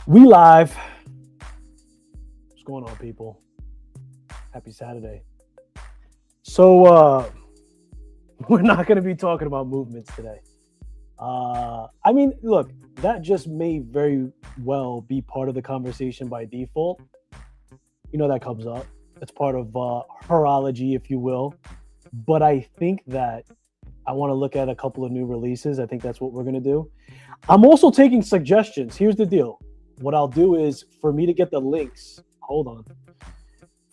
We live. What's going on, people? Happy Saturday. So we're not going to be talking about movements today. Look, that just may very well be part of the conversation by default. You know that comes up. It's part of horology, if you will. But I think that I want to look at a couple of new releases. I think that's what we're going to do. I'm also taking suggestions. Here's the deal. What I'll do is for me to get the links, For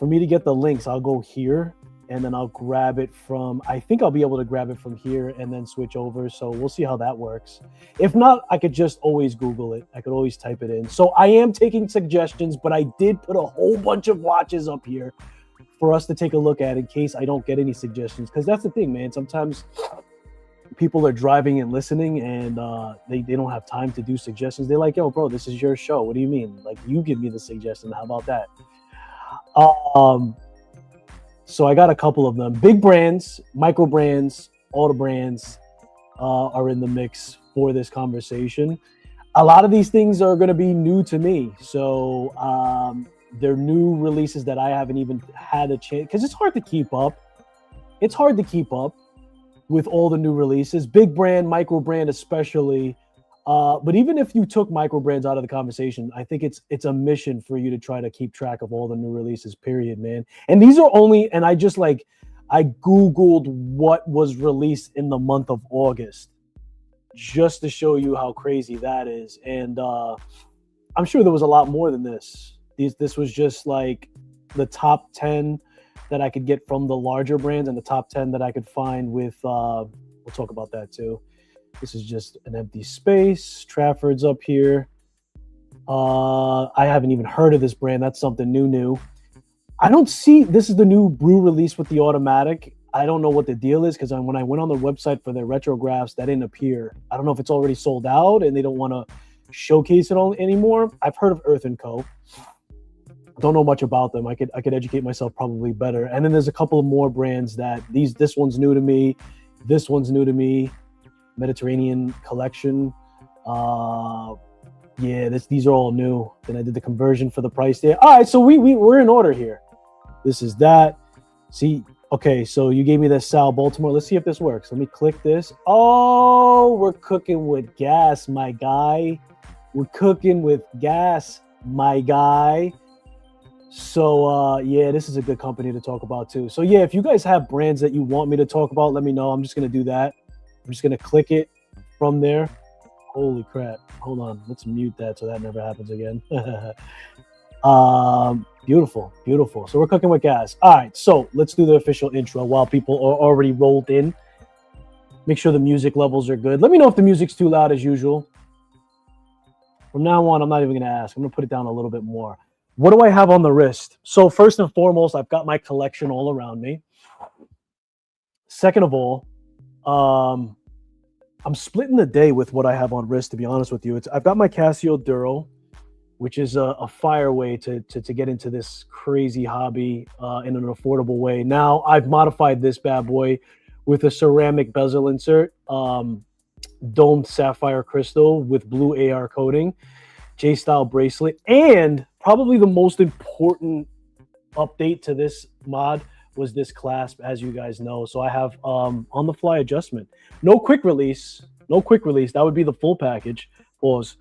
me to get the links, I'll go here and then I'll grab it from, I think I'll be able to grab it from here and then switch over. So we'll see how that works. If not, I could just always Google it. I could always type it in. So I am taking suggestions, but I did put a whole bunch of watches up here for us to take a look at in case I don't get any suggestions. Because that's the thing, man. Sometimes people are driving and listening and they don't have time to do suggestions. They're like, yo, bro, this is your show. What do you mean? Like, you give me the suggestion. How about that? So I got a couple of them. Big brands, micro brands, all the brands are in the mix for this conversation. A lot of these things are going to be new to me. So they're new releases that I haven't even had a chance, because it's hard to keep up. It's hard to keep up with all the new releases, big brand, micro brand especially. But even if you took micro brands out of the conversation, I think it's a mission for you to try to keep track of all the new releases, period, man. And these are only, and I Googled what was released in the month of August just to show you how crazy that is. And I'm sure there was a lot more than this. This was just like the top 10 that I could get from the larger brands and the top 10 that I could find with, we'll talk about that too. This is just an empty space. Trafford's up here. I haven't even heard of this brand. That's something new. I don't see, this is the new brew release with the automatic. I don't know what the deal is because when I went on the website for their retrographs, that didn't appear. I don't know if it's already sold out and they don't want to showcase it anymore. I've heard of Earth & Co. Don't know much about them. I could educate myself probably better. And then there's a couple of more brands that this one's new to me. This one's new to me. Mediterranean collection. These are all new. Then I did the conversion for the price there. All right, so we're in order here. This is that. See, okay, so you gave me this Sal Baltimore. Let's see if this works. Let me click this. Oh, we're cooking with gas, my guy. We're cooking with gas, my guy. So, this is a good company to talk about too. So, if you guys have brands that you want me to talk about, let me know. I'm just going to do that. I'm just going to click it from there. Holy crap. Hold on. Let's mute that so that never happens again. Beautiful. So we're cooking with gas. All right. So let's do the official intro while people are already rolled in. Make sure the music levels are good. Let me know if the music's too loud as usual. From now on, I'm not even going to ask. I'm going to put it down a little bit more. What do I have on the wrist? So first and foremost, I've got my collection all around me. Second of all, I'm splitting the day with what I have on wrist, to be honest with you. I've got my Casio Duro, which is a fire way to get into this crazy hobby in an affordable way. Now, I've modified this bad boy with a ceramic bezel insert, domed sapphire crystal with blue AR coating, J-style bracelet, and probably the most important update to this mod was this clasp, as you guys know. So I have on the fly adjustment. No quick release. That would be the full package. Pause.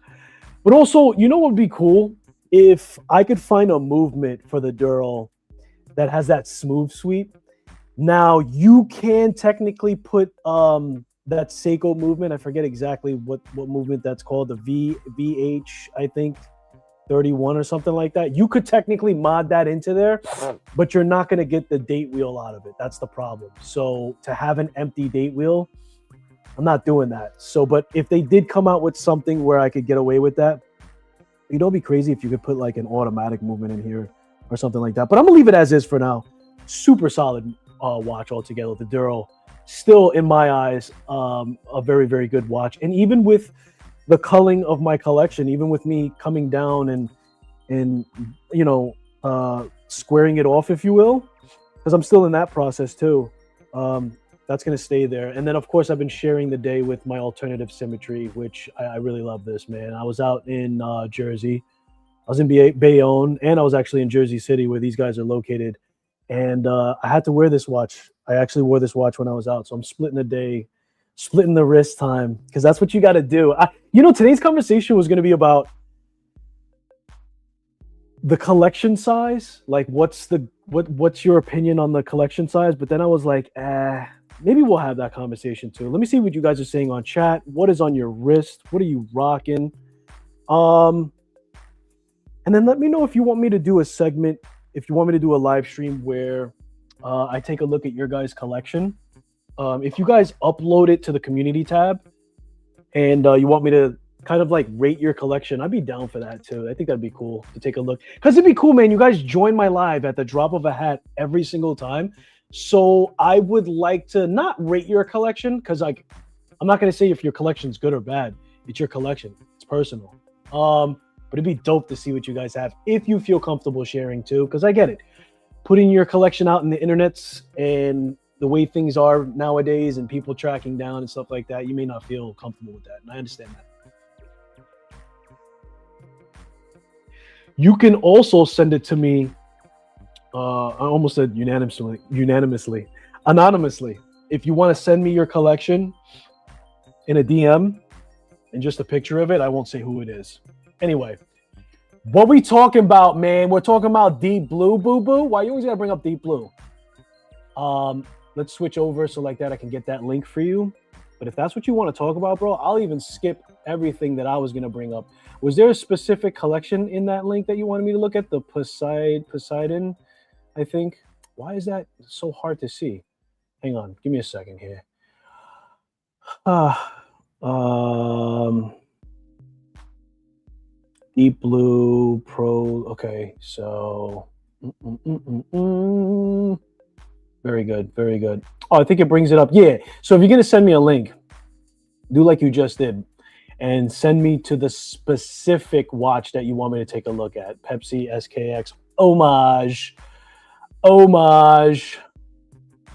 But also, you know what would be cool? If I could find a movement for the Duro that has that smooth sweep. Now, you can technically put that Seiko movement. I forget exactly what movement that's called. The VH, I think, 31 or something like that. You could technically mod that into there, but you're not going to get the date wheel out of it. That's the problem. So to have an empty date wheel, I'm not doing that. So, but if they did come out with something where I could get away with that, it'd be crazy if you could put like an automatic movement in here or something like that. But I'm gonna leave it as is for now. Super solid watch altogether. The Duro, still in my eyes, a very, very good watch. And even with the culling of my collection, even with me coming down and squaring it off, if you will, because I'm still in that process too. That's going to stay there. And then, of course, I've been sharing the day with my alternative symmetry, which I really love this, man. I was out in Jersey I was in Bayonne, and I was actually in Jersey City, where these guys are located. And I had to wear this watch. I actually wore this watch when I was out, so I'm splitting the day, splitting the wrist time, because that's what you got to do. Today's conversation was going to be about the collection size. Like, what's your opinion on the collection size? But then I was like, maybe we'll have that conversation too. Let me see what you guys are saying on chat. What is on your wrist? What are you rocking? And then let me know if you want me to do a segment, if you want me to do a live stream where I take a look at your guys' collection. If you guys upload it to the community tab and you want me to kind of like rate your collection, I'd be down for that too. I think that'd be cool to take a look, because it'd be cool, man. You guys join my live at the drop of a hat every single time. So I would like to not rate your collection, because I'm not going to say if your collection's good or bad. It's your collection. It's personal. But it'd be dope to see what you guys have, if you feel comfortable sharing too, because I get it. Putting your collection out in the internets and the way things are nowadays and people tracking down and stuff like that, you may not feel comfortable with that. And I understand that. You can also send it to me. I almost said unanimously, anonymously. If you want to send me your collection in a DM and just a picture of it, I won't say who it is. Anyway, what we talking about, man? We're talking about Deep Blue, boo-boo. Why you always gotta bring up Deep Blue? Let's switch over so like that I can get that link for you. But if that's what you want to talk about, bro, I'll even skip everything that I was gonna bring up. Was there a specific collection in that link that you wanted me to look at? The Poseidon, I think. Why is that so hard to see? Hang on, give me a second here. Deep Blue Pro. Okay, so very good, very good. Oh, I think it brings it up. Yeah. So if you're gonna send me a link, do like you just did, and send me to the specific watch that you want me to take a look at. Pepsi SKX homage.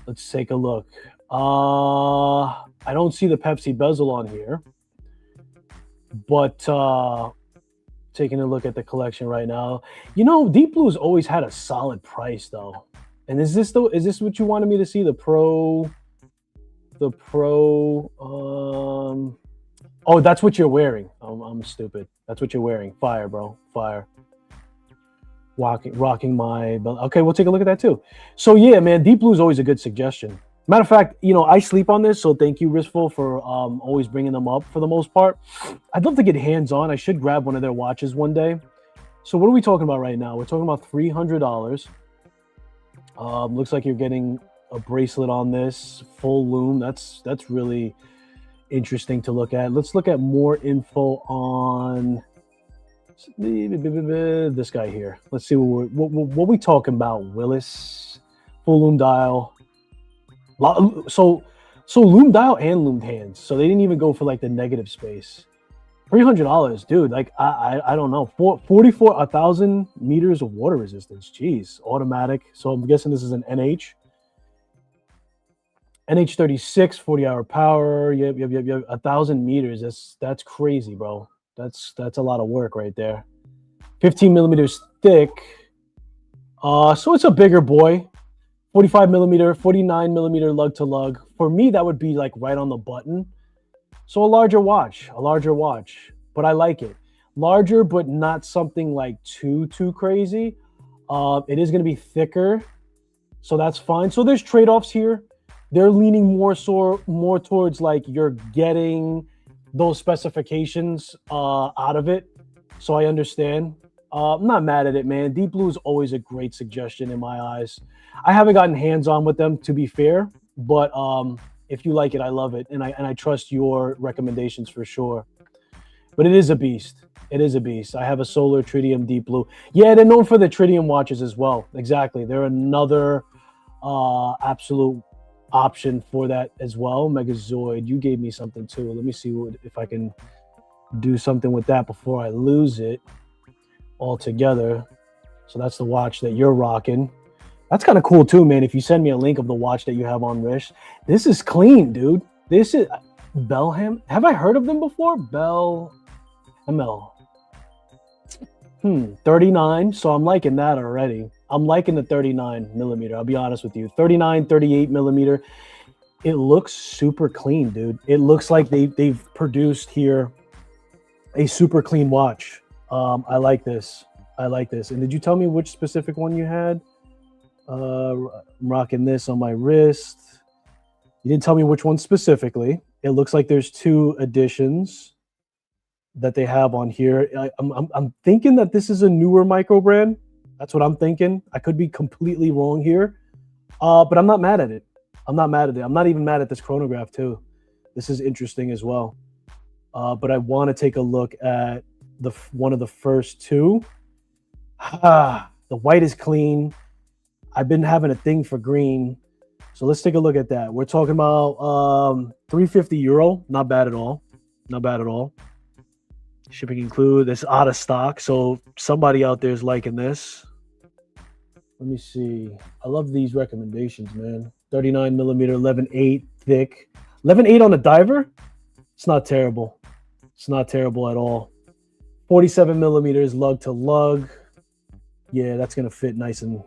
Let's take a look. I don't see the Pepsi bezel on here, but taking a look at the collection right now. Deep Blue's always had a solid price though. And is this what you wanted me to see? The Pro. Oh, that's what you're wearing. I'm stupid. That's what you're wearing. Fire, bro. Fire. Rocking my belt. Okay, we'll take a look at that too. So yeah, man, Deep Blue is always a good suggestion. Matter of fact, I sleep on this, so thank you, Wristful, for always bringing them up for the most part. I'd love to get hands-on. I should grab one of their watches one day. So what are we talking about right now? We're talking about $300. Looks like you're getting a bracelet on this, full lume. That's really interesting to look at. Let's look at more info on this guy here. Let's see what we talking about. Willis, full lume dial. So lume dial and lumed hands. So they didn't even go for like the negative space. $300, dude. Like I don't know. 1,000 meters of water resistance. Jeez, automatic. So I'm guessing this is an NH. NH36, 40-hour power. Yep. 1,000 meters. That's crazy, bro. That's a lot of work right there. 15 millimeters thick. So it's a bigger boy. 45 millimeter, 49 millimeter lug to lug. For me, that would be like right on the button. So a larger watch. But I like it. Larger, but not something like too crazy. It is going to be thicker, so that's fine. So there's trade-offs here. They're leaning more towards like you're getting those specifications out of it. So I understand. I'm not mad at it, man. Deep Blue is always a great suggestion in my eyes. I haven't gotten hands-on with them, to be fair, but if you like it, I love it, and I trust your recommendations for sure. But it is a beast. It is a beast. I have a Solar Tritium Deep Blue. Yeah, they're known for the Tritium watches as well. Exactly. They're another absolute option for that as well. Megazoid, you gave me something too. Let me see if I can do something with that before I lose it altogether. So that's the watch that you're rocking. That's kind of cool too, man. If you send me a link of the watch that you have on wrist, this is clean, dude. This is Belham. Have I heard of them before? Bell ML. 39. So I'm liking that already. I'm liking the 39 millimeter. I'll be honest with you. 39, 38 millimeter. It looks super clean, dude. It looks like they've produced here a super clean watch. I like this. I like this. And did you tell me which specific one you had? I'm rocking this on my wrist. You didn't tell me which one specifically. It looks like there's two editions that they have on here. I'm thinking that this is a newer micro brand. That's what I'm thinking. I could be completely wrong here, but I'm not mad at it. I'm not mad at it. I'm not even mad at this chronograph too. This is interesting as well. But I want to take a look at one of the first two. The white is clean. I've been having a thing for green. So let's take a look at that. We're talking about €350. Not bad at all. Not bad at all. Shipping include. This out of stock. So somebody out there is liking this. Let me see. I love these recommendations, man. 39 millimeter, 11.8 thick. 11.8 on a diver? It's not terrible. It's not terrible at all. 47 millimeters lug to lug. Yeah, that's gonna fit nice and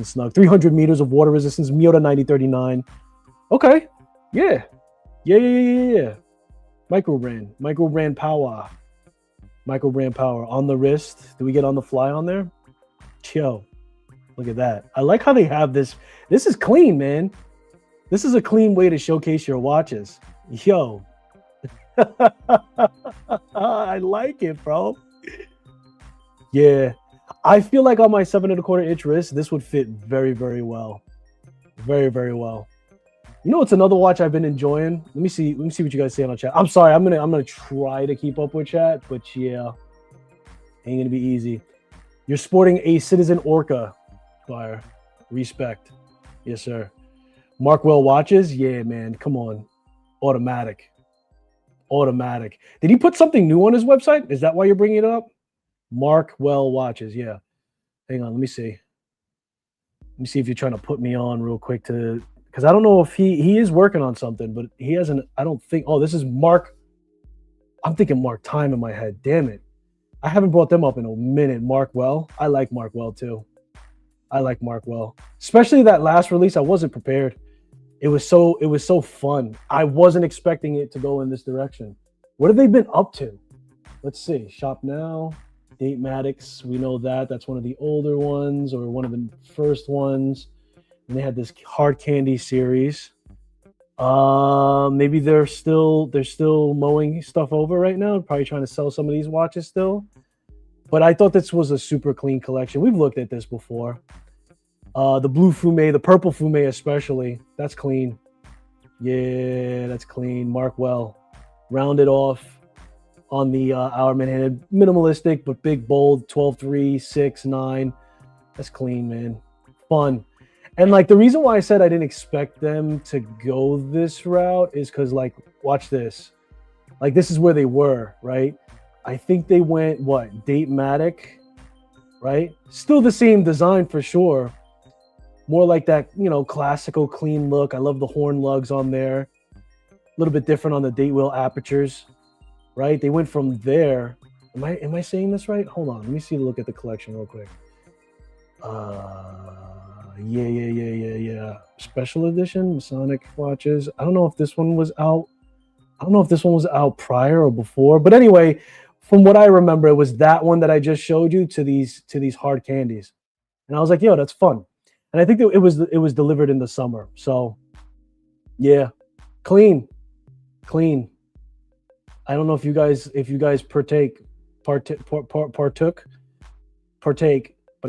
snug. 300 meters of water resistance. Miyota 9039. Okay. Yeah. Yeah. Micro brand power. Micro brand power on the wrist. Do we get on the fly on there? Yo, look at that. I like how they have this. This is clean, man. This is a clean way to showcase your watches. Yo. I like it, bro. Yeah. I feel like on my 7.25 inch wrist, this would fit very, very well. Very, very well. You know, it's another watch I've been enjoying. Let me see what you guys say on chat. I'm sorry, I'm gonna try to keep up with chat, but yeah, ain't gonna be easy. You're sporting a Citizen Orca, Fire. Respect. Yes, sir. Markwell watches? Yeah, man. Come on. Automatic. Did he put something new on his website? Is that why you're bringing it up? Markwell watches. Yeah. Hang on. Let me see. Let me see if you're trying to put me on real quick because I don't know if he is working on something, but he hasn't. I don't think. Oh, this is Mark. I'm thinking Mark Time in my head. Damn it. I haven't brought them up in a minute. Markwell. I like Markwell too. I like Markwell. Especially that last release. I wasn't prepared. It was so fun. I wasn't expecting it to go in this direction. What have they been up to? Let's see. Shop now. Datematic. We know that. That's one of the older ones or one of the first ones. And they had this hard candy series. Maybe they're still mowing stuff over right now. Probably trying to sell some of these watches still. But I thought this was a super clean collection. We've looked at this before. The blue fume, the purple fume especially. That's clean. Yeah, that's clean. Markwell. Rounded off on the Hourman head. Minimalistic, but big, bold. 12.3, 6, 9. That's clean, man. Fun. And like the reason why I said I didn't expect them to go this route is because like, watch this. Like this is where they were, right? I think they went, what, Datematic, right? Still the same design for sure. More like that, you know, classical clean look. I love the horn lugs on there. A little bit different on the date wheel apertures, right? They went from there. Am I saying this right? Hold on. Let me see. Look at the collection real quick. Yeah. Special edition Masonic watches. I don't know if this one was out. I don't know if this one was out prior or before. But anyway, from what I remember, it was that one that I just showed you to these hard candies. And I was like, yo, that's fun. And I think that it was delivered in the summer. So yeah, clean. I don't know if you guys partake, but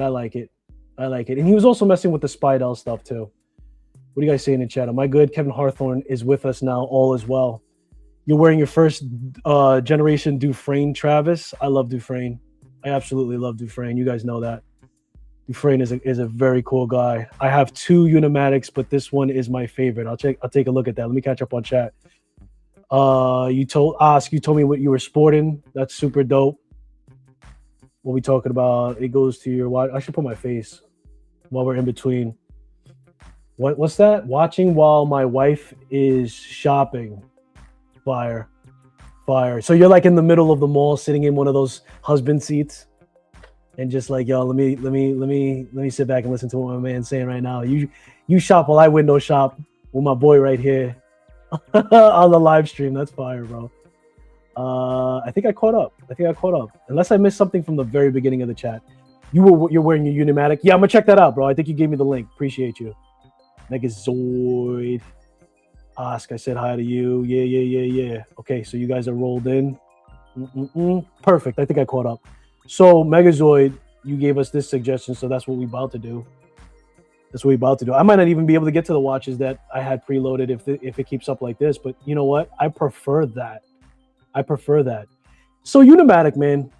I like it. And he was also messing with the Spidell stuff too. What do you guys say in the chat? Am I good? Kevin Hawthorne is with us now, all is well. You're wearing your first generation Dufresne, Travis. I love Dufresne. I absolutely love Dufresne. You guys know that. Dufresne is a very cool guy. I have two Unimatics, but this one is my favorite. I'll take a look at that. Let me catch up on chat. You told me what you were sporting. That's super dope. What we talking about? It goes to your watch. I should put my face while we're in between. What's that? Watching while my wife is shopping. Fire. So you're like in the middle of the mall, sitting in one of those husband seats. and just like, yo, let me sit back and listen to what my man's saying right now. You shop while I window shop with my boy right here on the live stream. That's fire, bro. I think I caught up. Unless I missed something from the very beginning of the chat. You're wearing your Unimatic. Yeah, I'm gonna check that out, bro. I think you gave me the link. Appreciate you. Megazoid. Ask, I said hi to you. Yeah. Okay, so you guys are rolled in. Perfect. I think I caught up. So Megazoid, you gave us this suggestion, so that's what we're about to do. I might not even be able to get to the watches that I had preloaded if it keeps up like this, but you know what? I prefer that. So Unimatic, man,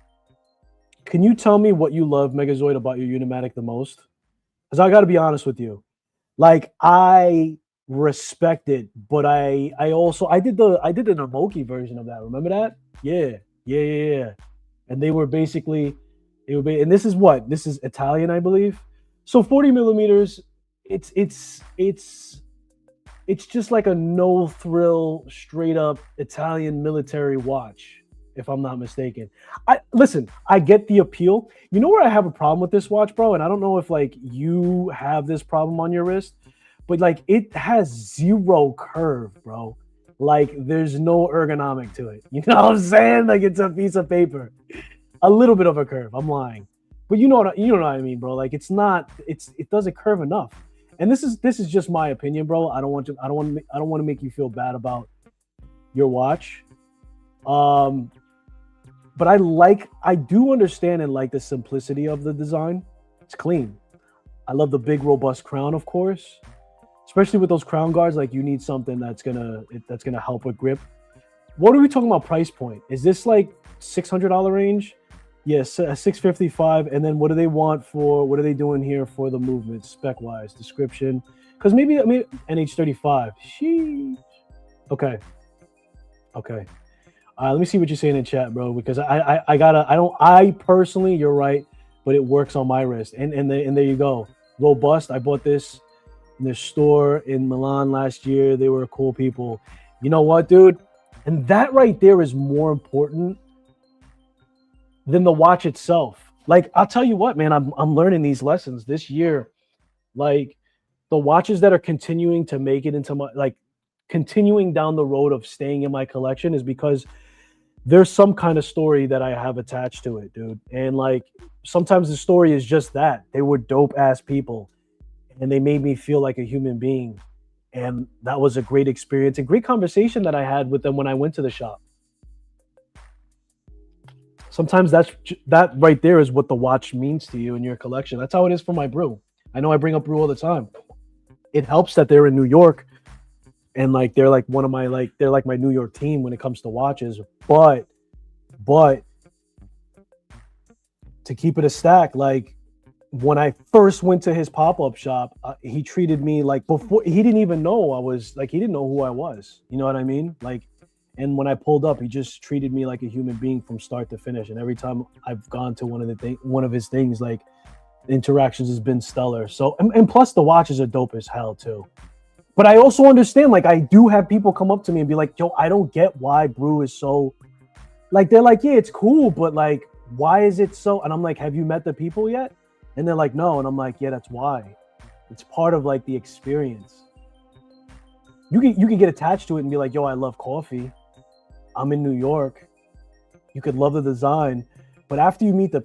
can you tell me what you love, Megazoid, about your Unimatic the most? Because I got to be honest with you. Like, I respect it, but I did an Emoki version of that. Remember that? Yeah. And they were basically, and this is Italian, I believe. So 40 millimeters, it's just like a no thrill, straight up Italian military watch, if I'm not mistaken. I get the appeal. You know where I have a problem with this watch, bro? And I don't know if like you have this problem on your wrist, but like it has zero curve, bro. Like there's no ergonomic to it. You know what I'm saying? Like it's a piece of paper. A little bit of a curve. I'm lying. But you know what I mean, bro. Like it doesn't curve enough. And this is just my opinion, bro. I don't want to make you feel bad about your watch. But I do understand and like the simplicity of the design. It's clean. I love the big robust crown, of course. Especially with those crown guards, like you need something that's gonna help with grip. What are we talking about price point? Is this like $600 range? Yes, $655. And then what do they doing here for the movement, spec wise, description? Because maybe NH35. Sheesh. Okay. Let me see what you're saying in chat, bro. Because I personally, you're right, but it works on my wrist. And there you go. Robust. I bought this in their store in Milan last year. They were cool people. You know what, dude? And that right there is more important than the watch itself. Like, I'll tell you what, man, I'm learning these lessons this year. Like, the watches that are continuing to make it into my, like, continuing down the road of staying in my collection is because there's some kind of story that I have attached to it, dude. And, like, sometimes the story is just that. They were dope-ass people, and they made me feel like a human being. And that was a great experience, a great conversation that I had with them when I went to the shop. Sometimes that right there is what the watch means to you in your collection. That's how it is for my brew. I know I bring up brew all the time. It helps that they're in New York, and like they're like one of my they're like my New York team when it comes to watches. But to keep it a stack, like when I first went to his pop-up shop, he treated me like before. He didn't even know I was like he didn't know who I was. You know what I mean? Like. And when I pulled up, he just treated me like a human being from start to finish. And every time I've gone to one of his things, like interactions has been stellar. So, and plus the watches are dope as hell too. But I also understand, like I do have people come up to me and be like, yo, I don't get why brew is so, like, they're like, yeah, it's cool, but like, why is it so? And I'm like, have you met the people yet? And they're like, no. And I'm like, yeah, that's why. It's part of like the experience. You can get attached to it and be like, yo, I love coffee. I'm in New York. You could love the design, but after you meet the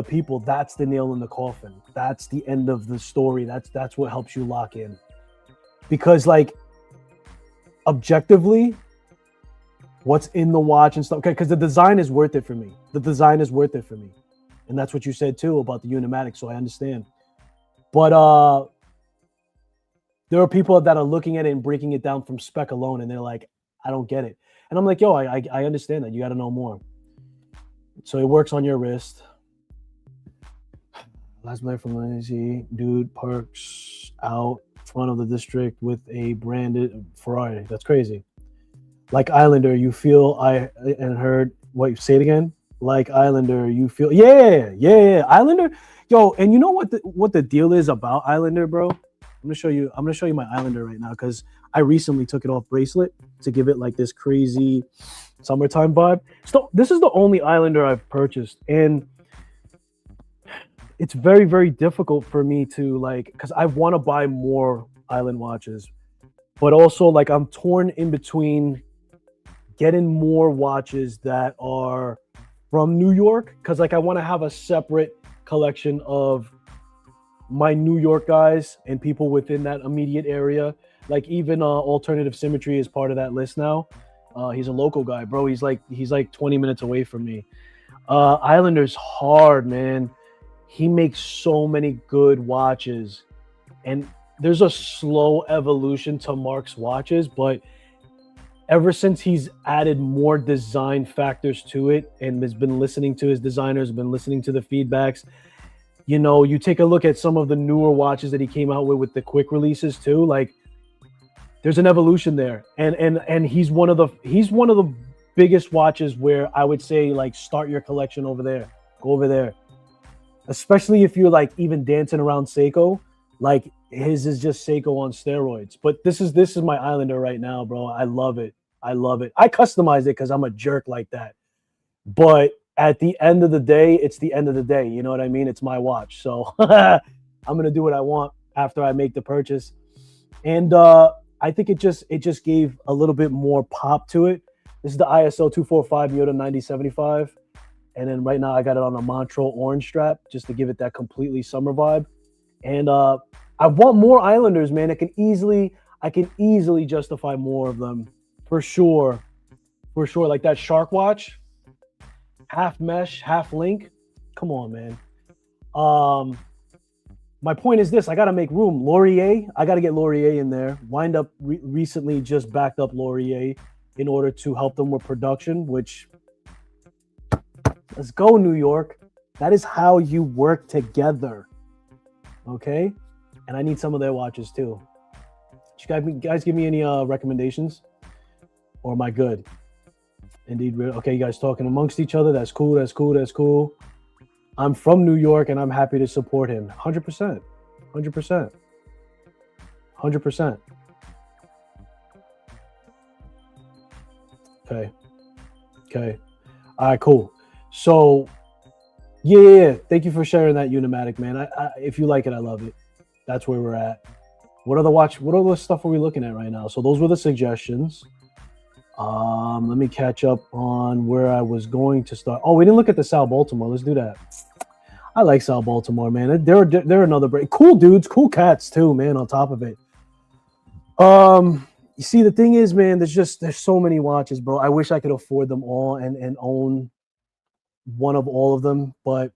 people, that's the nail in the coffin. That's the end of the story. That's what helps you lock in. Because like objectively, what's in the watch and stuff, okay, because the design is worth it for me. And that's what you said too about the Unimatic, so I understand. But there are people that are looking at it and breaking it down from spec alone, and they're like, I don't get it. And I'm like, yo, I understand that. You got to know more. So it works on your wrist. Last night from Lazy, dude parks out front of the district with a branded Ferrari. That's crazy. Like Islander, you feel and heard. Wait, say it again. Like Islander, you feel. Yeah. Islander, yo, and you know what the deal is about Islander, bro? I'm gonna show you my Islander right now because I recently took it off bracelet to give it like this crazy summertime vibe. So this is the only Islander I've purchased, and it's very, very difficult for me to like, because I want to buy more Island watches, but also like I'm torn in between getting more watches that are from New York, because like I want to have a separate collection of my New York guys and people within that immediate area. Like even Alternative Symmetry is part of that list now. He's a local guy, bro. He's like 20 minutes away from me. Islander's hard, man. He makes so many good watches, and there's a slow evolution to Mark's watches, but ever since he's added more design factors to it and has been listening to his designers, been listening to the feedbacks, you take a look at some of the newer watches that he came out with the quick releases too. Like there's an evolution there, and he's one of the biggest watches where I would say like start your collection over there, go over there, especially if you're like even dancing around Seiko. Like his is just Seiko on steroids. But this is my Islander right now, bro. I love it. I customize it because I'm a jerk like that. But at the end of the day, it's the end of the day. You know what I mean? It's my watch. So I'm gonna do what I want after I make the purchase. And I think it just gave a little bit more pop to it. This is the ISO 245 Miyota 9075. And then right now I got it on a Montreux orange strap just to give it that completely summer vibe. And I want more Islanders, man. I can easily justify more of them. For sure. Like that Shark watch, half mesh, half link. Come on, man. My point is this: I got to make room. Laurier, I got to get Laurier in there. Wind Up recently just backed up Laurier in order to help them with production, which, let's go, New York. That is how you work together. Okay? And I need some of their watches too. Did you guys give me any recommendations? Or am I good? Indeed. Okay, you guys talking amongst each other. That's cool. I'm from New York and I'm happy to support him. 100%. 100%. Okay. All right, cool. So, yeah. Thank you for sharing that Unimatic, man. If you like it, I love it. That's where we're at. What other stuff are we looking at right now? So those were the suggestions. Let me catch up on where I was going to start. Oh, we didn't look at the Sal Baltimore. Let's do that. I like Sal Baltimore, man. They're another brand. Cool dudes, cool cats too, man. On top of it, you see, the thing is, man, there's so many watches, bro. I wish I could afford them all and own one of all of them, but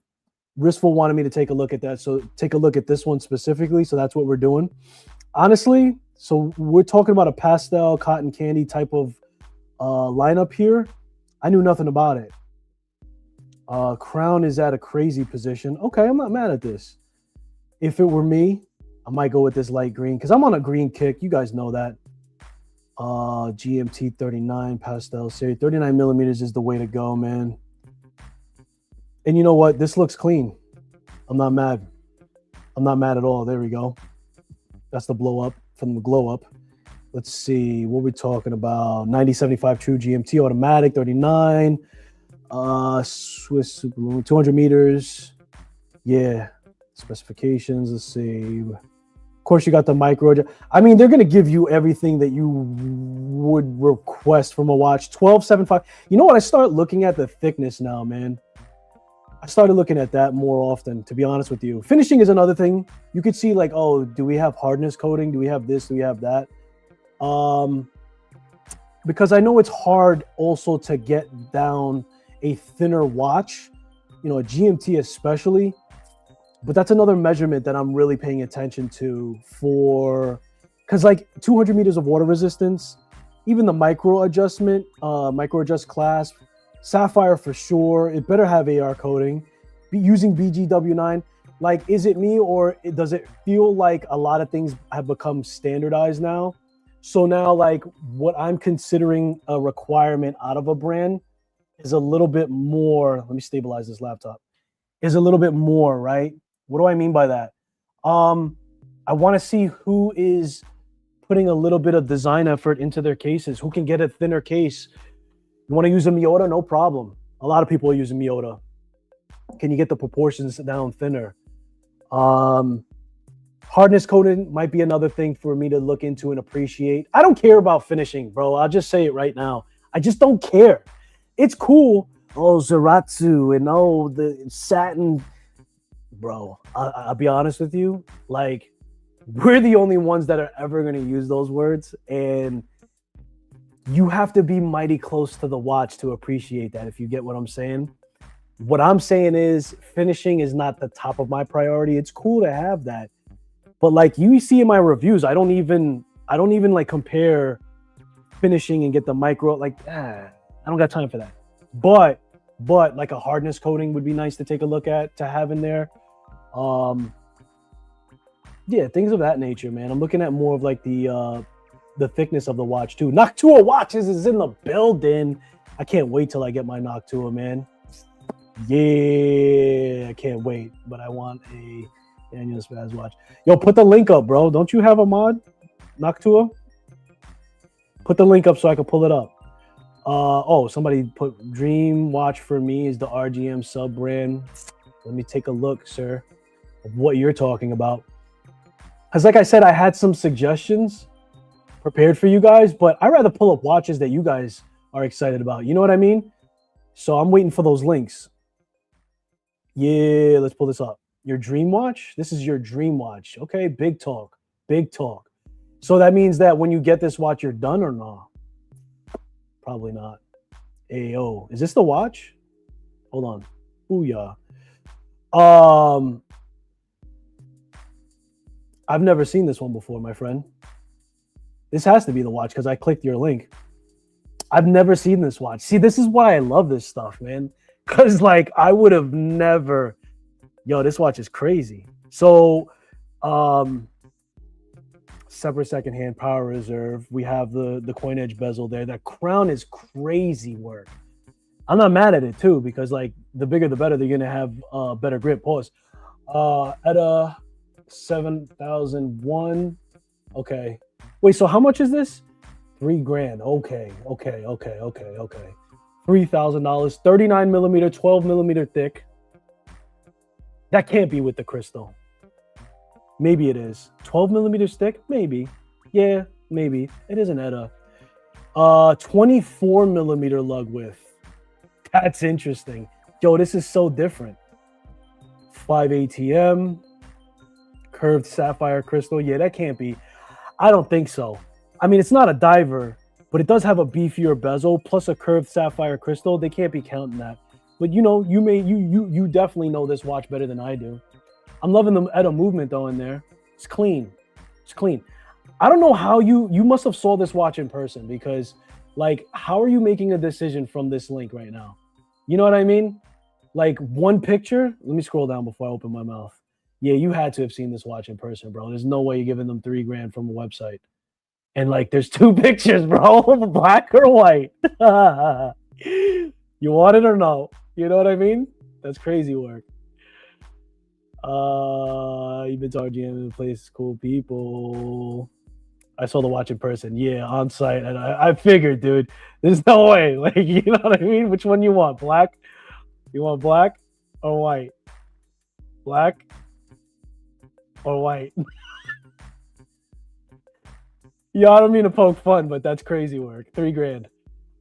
Wristful wanted me to take a look at that. So take a look at this one specifically. So that's what we're doing. Honestly, so we're talking about a pastel cotton candy type of lineup here. I knew nothing about it. Crown is at a crazy position. Okay, I'm not mad at this. If it were me, I might go with this light green because I'm on a green kick. You guys know that. GMT 39 pastel series. 39 millimeters is the way to go, man. And you know what? This looks clean. I'm not mad. I'm not mad at all. There we go. That's the blow up from the glow up. Let's see. What are we talking about? 9075 True GMT automatic, 39. Swiss Super 200 meters. Yeah. Specifications. Let's see. Of course, you got the micro. I mean, they're going to give you everything that you would request from a watch. 1275. You know what? I start looking at the thickness now, man. I started looking at that more often, to be honest with you. Finishing is another thing. You could see like, oh, do we have hardness coating? Do we have this? Do we have that? Because I know it's hard also to get down a thinner watch, you know, a GMT especially. But that's another measurement that I'm really paying attention to because like 200 meters of water resistance, even the micro adjust clasp, Sapphire for sure. It better have AR coating. Using BGW9, like, is it me or does it feel like a lot of things have become standardized now? So now, like, what I'm considering a requirement out of a brand is a little bit more. Let me stabilize this laptop. Is a little bit more, right? What do I mean by that? I want to see who is putting a little bit of design effort into their cases. Who can get a thinner case? You want to use a Miyota? No problem. A lot of people are using Miyota. Can you get the proportions down thinner? Hardness coating might be another thing for me to look into and appreciate. I don't care about finishing, bro. I'll just say it right now. I just don't care. It's cool. Oh, Zaratsu and oh, the satin. Bro, I'll be honest with you. Like, we're the only ones that are ever going to use those words. And you have to be mighty close to the watch to appreciate that, if you get what I'm saying. What I'm saying is finishing is not the top of my priority. It's cool to have that. But like you see in my reviews, I don't even like compare finishing and get the micro. Like, I don't got time for that. But like a hardness coating would be nice to take a look at, to have in there. Yeah, things of that nature, man. I'm looking at more of like the thickness of the watch too. Noctua Watches is in the building. I can't wait till I get my Noctua, man. Yeah, I can't wait. But I want a Daniel Spaz watch. Yo, put the link up, bro. Don't you have a mod, Noctua? Put the link up so I can pull it up. Oh, somebody put Dream Watch for me is the RGM sub brand. Let me take a look, sir, of what you're talking about. Because like I said, I had some suggestions prepared for you guys, but I'd rather pull up watches that you guys are excited about. You know what I mean? So I'm waiting for those links. Yeah, let's pull this up. Your Dream Watch? This is your Dream Watch. Okay, big talk. Big talk. So that means that when you get this watch, you're done or not? Probably not. Ayo. Is this the watch? Hold on. Booyah. I've never seen this one before, my friend. This has to be the watch because I clicked your link. I've never seen this watch. See, this is why I love this stuff, man. Because, like, I would have never... Yo, this watch is crazy. So, separate second-hand power reserve. We have the coin edge bezel there. That crown is crazy work. I'm not mad at it, too, because, like, the bigger the better. They're going to have better grip. Pause. At a 7001. Okay. Wait, so how much is this? $3,000. Okay. $3,000. 39 millimeter, 12 millimeter thick. That can't be with the crystal. Maybe it is. 12 millimeters thick? Maybe. Yeah, maybe. It is an ETA. 24 millimeter lug width. That's interesting. Yo, this is so different. 5 ATM. Curved sapphire crystal. Yeah, that can't be. I don't think so. I mean, it's not a diver, but it does have a beefier bezel plus a curved sapphire crystal. They can't be counting that. But you know, you definitely know this watch better than I do. I'm loving the ETA movement though in there. It's clean. It's clean. I don't know how you must have saw this watch in person, because like, how are you making a decision from this link right now? You know what I mean? Like, one picture. Let me scroll down before I open my mouth. Yeah, you had to have seen this watch in person, bro. There's no way you're giving them $3,000 from a website. And like, there's two pictures, bro. Black or white. You want it or no? You know what I mean? That's crazy work. You've been to RGM and place cool people. I saw the watch in person. Yeah, on site. And I figured, dude, there's no way. Like, you know what I mean? Which one you want? Black? You want black or white? Black or white? Yeah, I don't mean to poke fun, but that's crazy work. $3,000.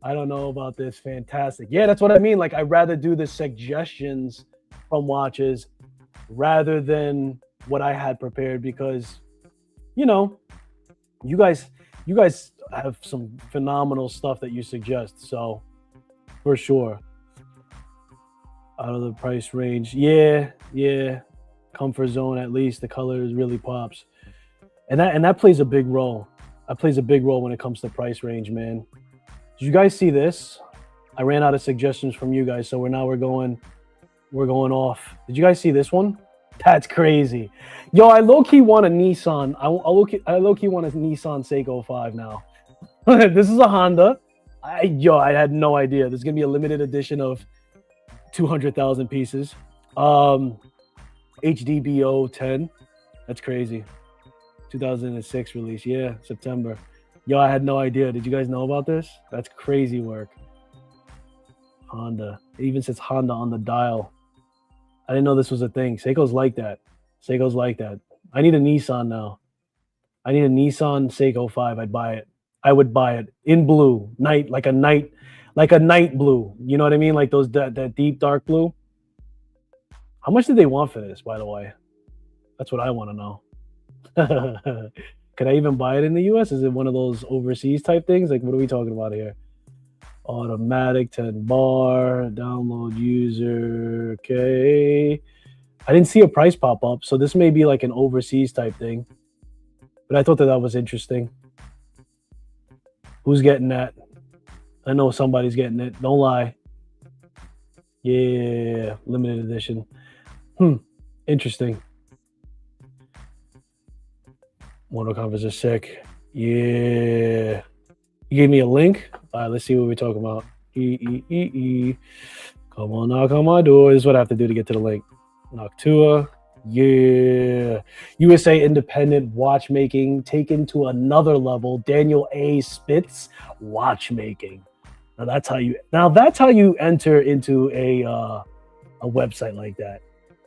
I don't know about this. Fantastic. Yeah, that's what I mean. Like, I'd rather do the suggestions from watches rather than what I had prepared, because, you know, you guys have some phenomenal stuff that you suggest. So, for sure. Out of the price range. Yeah. Comfort zone, at least. The colors really pops. And that plays a big role. That plays a big role when it comes to price range, man. Did you guys see this? I ran out of suggestions from you guys, so we're going off. Did you guys see this one? That's crazy. Yo, I low-key want a Nissan. I low-key want a Nissan Seiko 5 now. This is a Honda. I had no idea. There's going to be a limited edition of 200,000 pieces. HDBO 10. That's crazy. 2006 release. Yeah, September. Yo, I had no idea. Did you guys know about this? That's crazy work. Honda. It even says Honda on the dial. I didn't know this was a thing. Seiko's like that. Seiko's like that. I need a Nissan now. I need a Nissan Seiko 5. I'd buy it. I would buy it in blue, like a night blue. You know what I mean? Like that deep dark blue. How much did they want for this, by the way? That's what I want to know. Could I even buy it in the US? Is it one of those overseas type things? Like, what are we talking about here? Automatic 10 bar, download user. Okay. I didn't see a price pop up, so this may be like an overseas type thing. But I thought that was interesting. Who's getting that? I know somebody's getting it. Don't lie. Yeah, limited edition. Interesting. Mortal Kombat are sick. Yeah. You gave me a link? All right, let's see what we're talking about. Come on, knock on my door. This is what I have to do to get to the link. Noctua. Yeah. USA independent watchmaking taken to another level. Daniel A. Spitz watchmaking. Now that's how you enter into a website like that.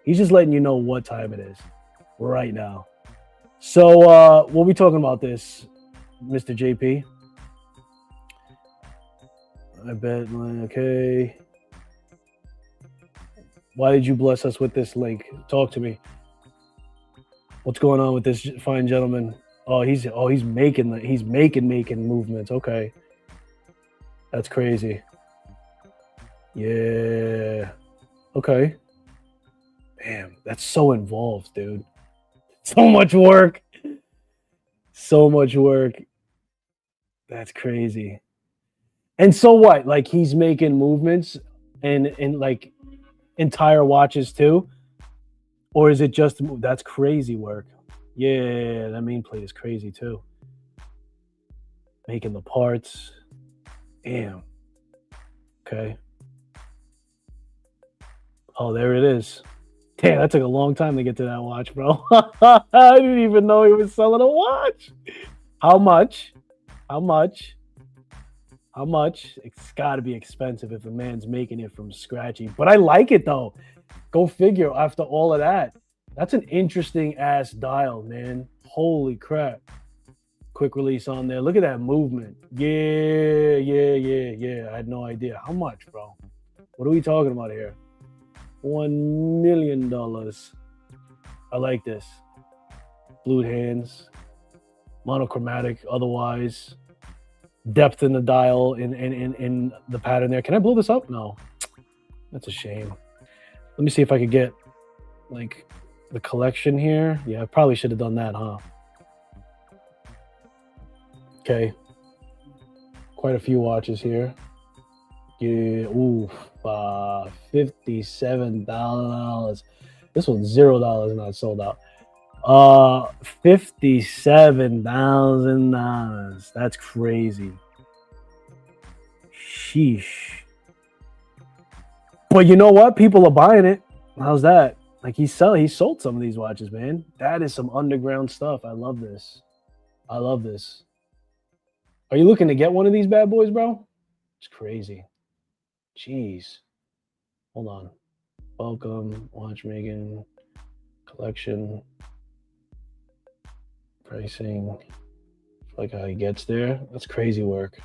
He's just letting you know what time it is right now. So we'll be talking about this, Mr. JP. I bet. Okay. Why did you bless us with this link? Talk to me. What's going on with this fine gentleman? He's making movements. Okay. That's crazy. Yeah. Okay. Damn, that's so involved, dude. So much work. So much work. That's crazy. And so what? Like, he's making movements and like entire watches too? Or is it just that's crazy work? Yeah, that main plate is crazy too. Making the parts. Damn. Okay. Oh, there it is. Damn, that took a long time to get to that watch, bro. I didn't even know he was selling a watch. How much? How much? How much? It's got to be expensive if a man's making it from scratchy. But I like it, though. Go figure after all of that. That's an interesting ass dial, man. Holy crap. Quick release on there. Look at that movement. Yeah. I had no idea. How much, bro? What are we talking about here? $1 million. I like this. Blue hands. Monochromatic otherwise. Depth in the dial in the pattern there. Can I blow this up? No. That's a shame. Let me see if I could get like the collection here. Yeah, I probably should have done that, huh? Okay. Quite a few watches here. Yeah, ooh, $57. This one's $0 not sold out. $57,000. That's crazy. Sheesh. But you know what? People are buying it. How's that? Like he sold some of these watches, man. That is some underground stuff. I love this. I love this. Are you looking to get one of these bad boys, bro? It's crazy. Jeez. Hold on. Welcome, watchmaking, collection, pricing. Like how he gets there. That's crazy work.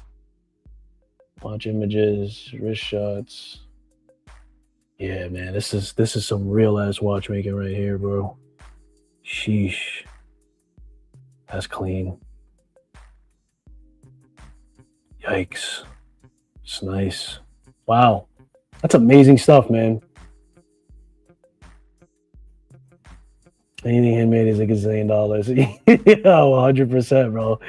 Watch images, wrist shots. Yeah, man, this is some real ass watchmaking right here, bro. Sheesh. That's clean. Yikes. It's nice. Wow. That's amazing stuff, man. Anything handmade is a gazillion dollars. Yeah, 100%, bro.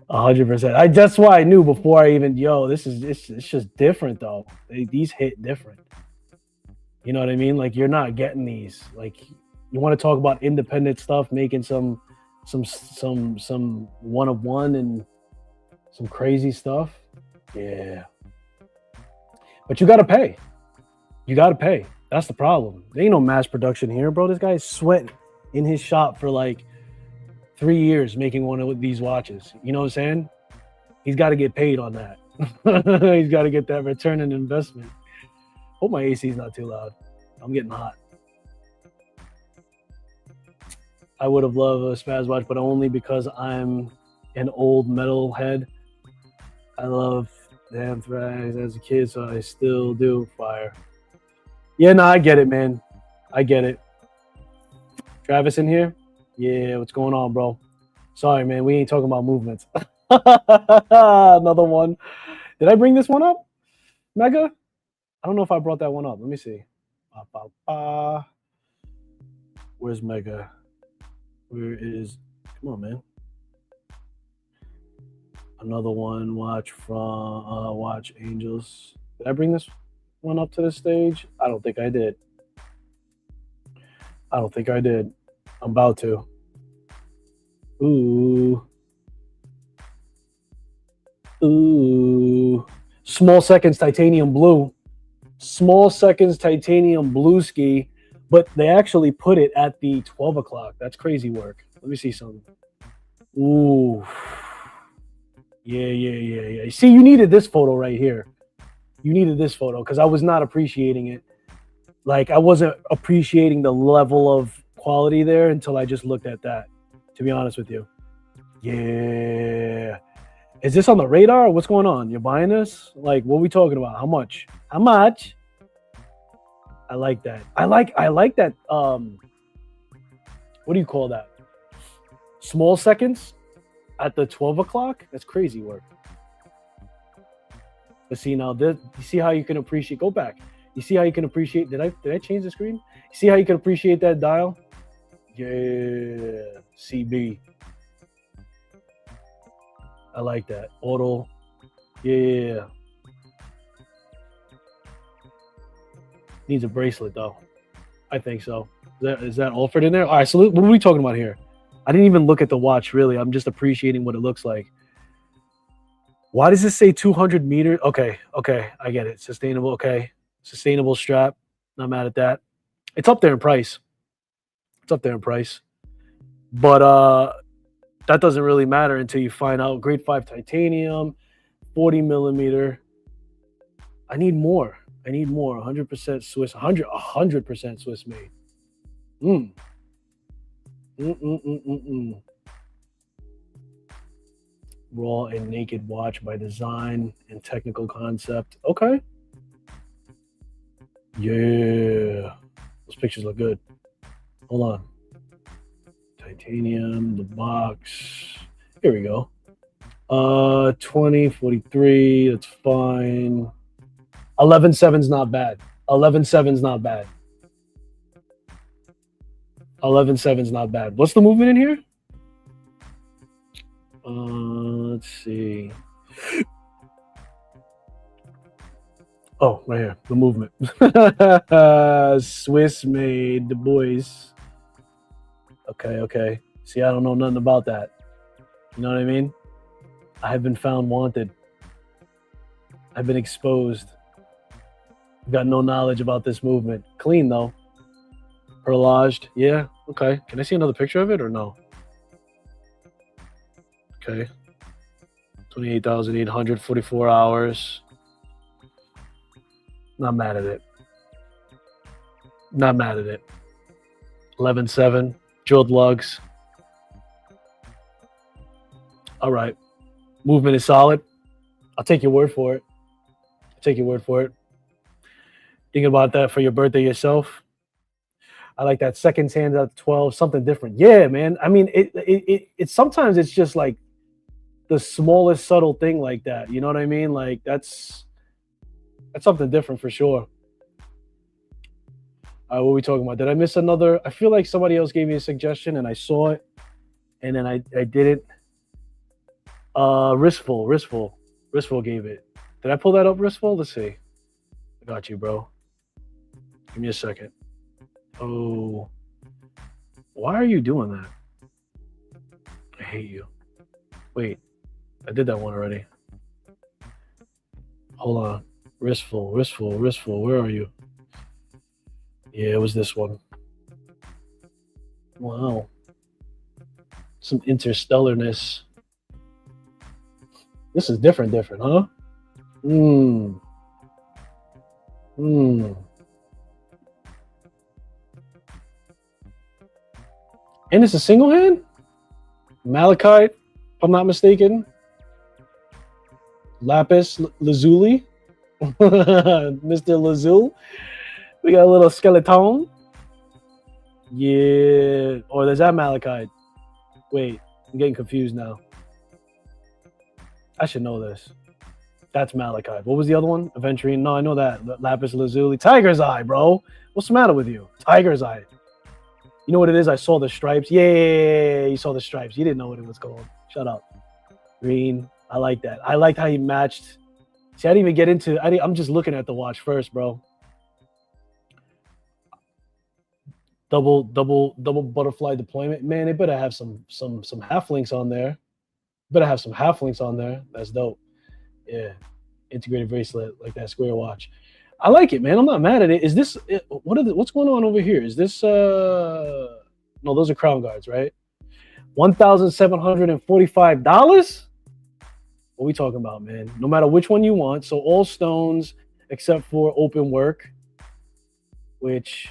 100%. That's why I knew before I even, it's just different though. These hit different. You know what I mean? Like you're not getting these. Like you want to talk about independent stuff, making some one of one and some crazy stuff. Yeah. But you gotta pay. You gotta pay. That's the problem. There ain't no mass production here, bro. This guy's sweating in his shop for like 3 years making one of these watches. You know what I'm saying? He's got to get paid on that. He's got to get that return on investment. Hope my AC is not too loud. I'm getting hot. I would have loved a Spaz watch, but only because I'm an old metal head. I love the Anthrax as a kid, so I still do. Fire. Yeah, no, I get it, man. I get it. Travis in here? Yeah, what's going on, bro? Sorry, man. We ain't talking about movements. Another one. Did I bring this one up? Mega? I don't know if I brought that one up. Let me see. Where's Mega? Where is? Come on, man. Another one. Watch Angels. Did I bring this one up to the stage? I don't think I did. I don't think I did. I'm about to. Ooh. Ooh. Small Seconds Titanium Blue. Small Seconds Titanium Blue ski, but they actually put it at the 12 o'clock. That's crazy work. Let me see something. Ooh. Yeah. See, you needed this photo right here. You needed this photo because I was not appreciating it. Like, I wasn't appreciating the level of quality there until I just looked at that, to be honest with you. Yeah. Is this on the radar? What's going on? You're buying this? Like, what are we talking about? How much? How much? I like that. I like that. What do you call that? Small Seconds at the 12 o'clock? That's crazy work. But see now, this, you see how you can appreciate. Go back. You see how you can appreciate. Did I change the screen? You see how you can appreciate that dial? Yeah, CB. I like that. Auto. Yeah. Needs a bracelet though. I think so. Is that offered in there? All right. So what are we talking about here? I didn't even look at the watch really. I'm just appreciating what it looks like. Why does this say 200 meters? Okay. I get it. Sustainable. Okay. Sustainable strap. Not mad at that. It's up there in price. But that doesn't really matter until you find out. Grade 5 titanium, 40 millimeter. I need more. 100% Swiss. 100% Swiss made. Raw and naked watch by design and technical concept. Okay. Yeah. Those pictures look good. Hold on. Titanium, the box. Here we go. 2043. That's fine. 11.7's not bad. 11.7's not bad. 11.7's not bad. What's the movement in here? Let's see. Oh, right here. The movement. Swiss made, the boys. Okay. See, I don't know nothing about that. You know what I mean? I have been found wanted. I've been exposed. I've got no knowledge about this movement. Clean, though. Perlaged. Yeah, okay. Can I see another picture of it or no? Okay. 28,844 hours. Not mad at it. 11.7. Drilled lugs. All right. Movement is solid. I'll take your word for it. Thinking about that for your birthday yourself. I like that seconds hand at 12, something different. Yeah, man. I mean, it sometimes it's just like the smallest subtle thing like that. You know what I mean? Like that's something different for sure. What are we talking about? Did I miss another? I feel like somebody else gave me a suggestion and I saw it and then I didn't. Wristful gave it. Did I pull that up, Wristful? Let's see. I got you, bro. Give me a second. Oh, why are you doing that? I hate you. Wait, I did that one already. Hold on. Wristful. Where are you? Yeah, it was this one. Wow. Some interstellarness. This is different, huh? And it's a single hand? Malachite, if I'm not mistaken. Lapis Lazuli. Mr. Lazul. We got a little skeleton. Yeah. Or is that Malachite? Wait, I'm getting confused now. I should know this. That's Malachite. What was the other one? Aventurine. No, I know that. Lapis Lazuli. Tiger's Eye, bro. What's the matter with you? Tiger's Eye. You know what it is? I saw the stripes. Yeah, you saw the stripes. You didn't know what it was called. Shut up. Green. I like that. I liked how he matched. See, I didn't even get into. I'm just looking at the watch first, bro. Double butterfly deployment. Man, they better have some halflinks on there. Better have some halflinks on there. That's dope. Yeah, integrated bracelet like that square watch. I like it, man. I'm not mad at it. Is this what's going on over here? Is this no, those are crown guards, right? $1,745? What are we talking about, man? No matter which one you want. So all stones except for open work, which,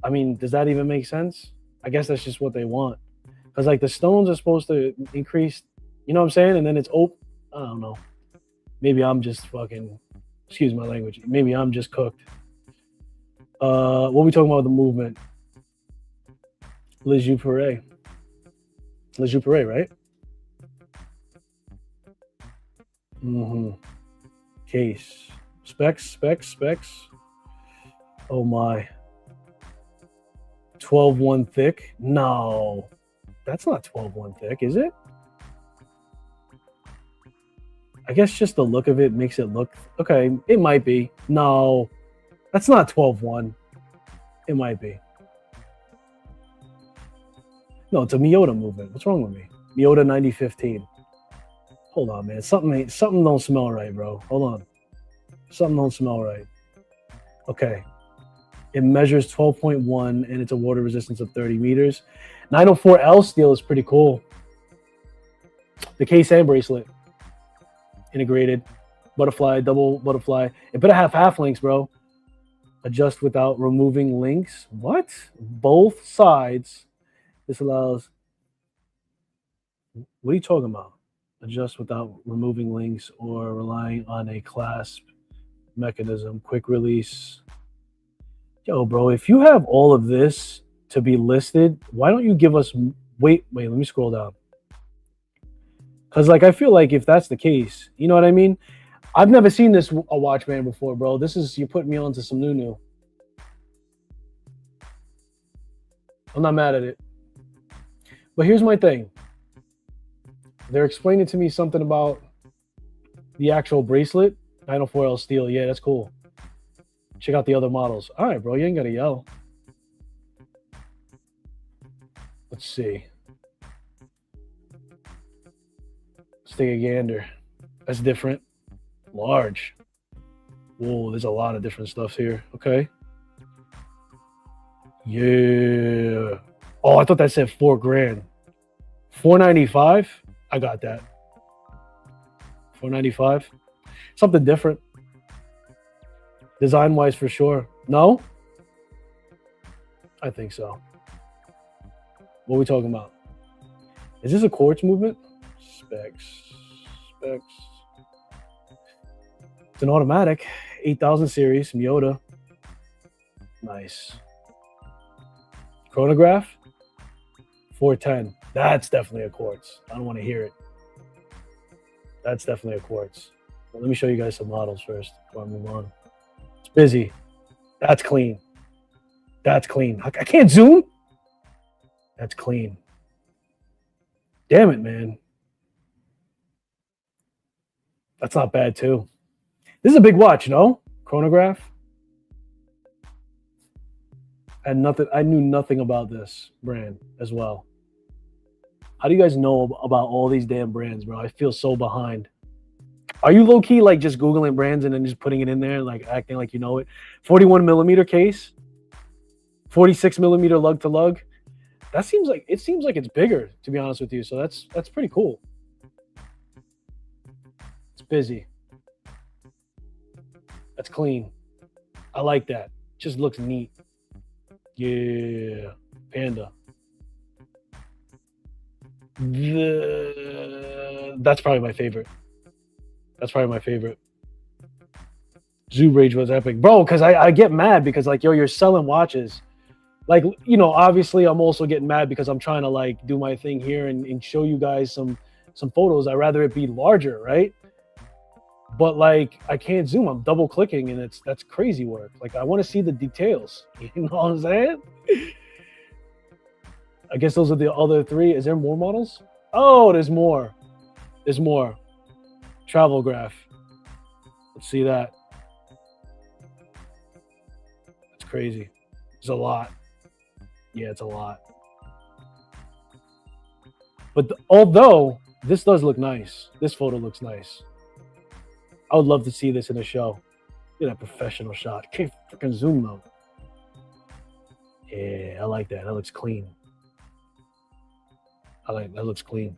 I mean, does that even make sense? I guess that's just what they want. Because like the stones are supposed to increase, you know what I'm saying? And then it's open. I don't know. Maybe I'm just fucking, excuse my language. Maybe I'm just cooked. What are we talking about with the movement? Les Jeux Perret. Les Jeux Perret, right? Case. Specs. Oh my. 12-1 thick? No. That's not 12-1 thick, is it? I guess just the look of it makes it look... Okay, it might be. No. That's not 12-1. It might be. No, it's a Miyota movement. What's wrong with me? Miyota 9015. Hold on, man. Something don't smell right, bro. Hold on. Something don't smell right. Okay. It measures 12.1 and it's a water resistance of 30 meters. 904L steel is pretty cool. The case and bracelet. Integrated. Butterfly, double butterfly. It better have half links, bro. Adjust without removing links. What? Both sides. This allows... What are you talking about? Adjust without removing links or relying on a clasp mechanism. Quick release. Yo, bro, if you have all of this to be listed, why don't you give us... Wait, let me scroll down. Because, like, I feel like if that's the case, you know what I mean? I've never seen this a watch band before, bro. This is... You're putting me onto some new. I'm not mad at it. But here's my thing. They're explaining to me something about the actual bracelet. 904L steel. Yeah, that's cool. Check out the other models. All right, bro. You ain't got to yell. Let's see. Let's take a gander. That's different. Large. Whoa, there's a lot of different stuff here. Okay. Yeah. Oh, I thought that said $4,000. $495. I got that. $495. Something different. Design-wise, for sure. No? I think so. What are we talking about? Is this a quartz movement? Specs. It's an automatic. 8000 series. Miyota. Nice. Chronograph. 410. That's definitely a quartz. I don't want to hear it. That's definitely a quartz. Well, let me show you guys some models first before I move on. It's busy. That's clean. That's clean. I can't zoom. That's clean. Damn it, man. That's not bad, too. This is a big watch, no? Chronograph. I knew nothing about this brand as well. How do you guys know about all these damn brands, bro? I feel so behind. Are you low-key like just Googling brands and then just putting it in there, like acting like you know it? 41 millimeter case, 46 millimeter lug to lug. It seems like it's bigger, to be honest with you. So that's pretty cool. It's busy. That's clean. I like that. Just looks neat. Yeah, Panda. That's probably my favorite. That's probably my favorite. Zoo Rage was epic, bro. Because I get mad because like yo, you're selling watches. Like obviously I'm also getting mad because I'm trying to like do my thing here and show you guys some photos. I'd rather it be larger, right? But like I can't zoom. I'm double clicking and that's crazy work. Like I want to see the details. You know what I'm saying? I guess those are the other three. Is there more models? Oh, there's more. There's more. Travel graph. Let's see that. It's crazy. It's a lot. Yeah, it's a lot. But although this does look nice, this photo looks nice. I would love to see this in a show. Look at that professional shot. Can't freaking zoom though. Yeah, I like that. That looks clean. I like that. Looks clean.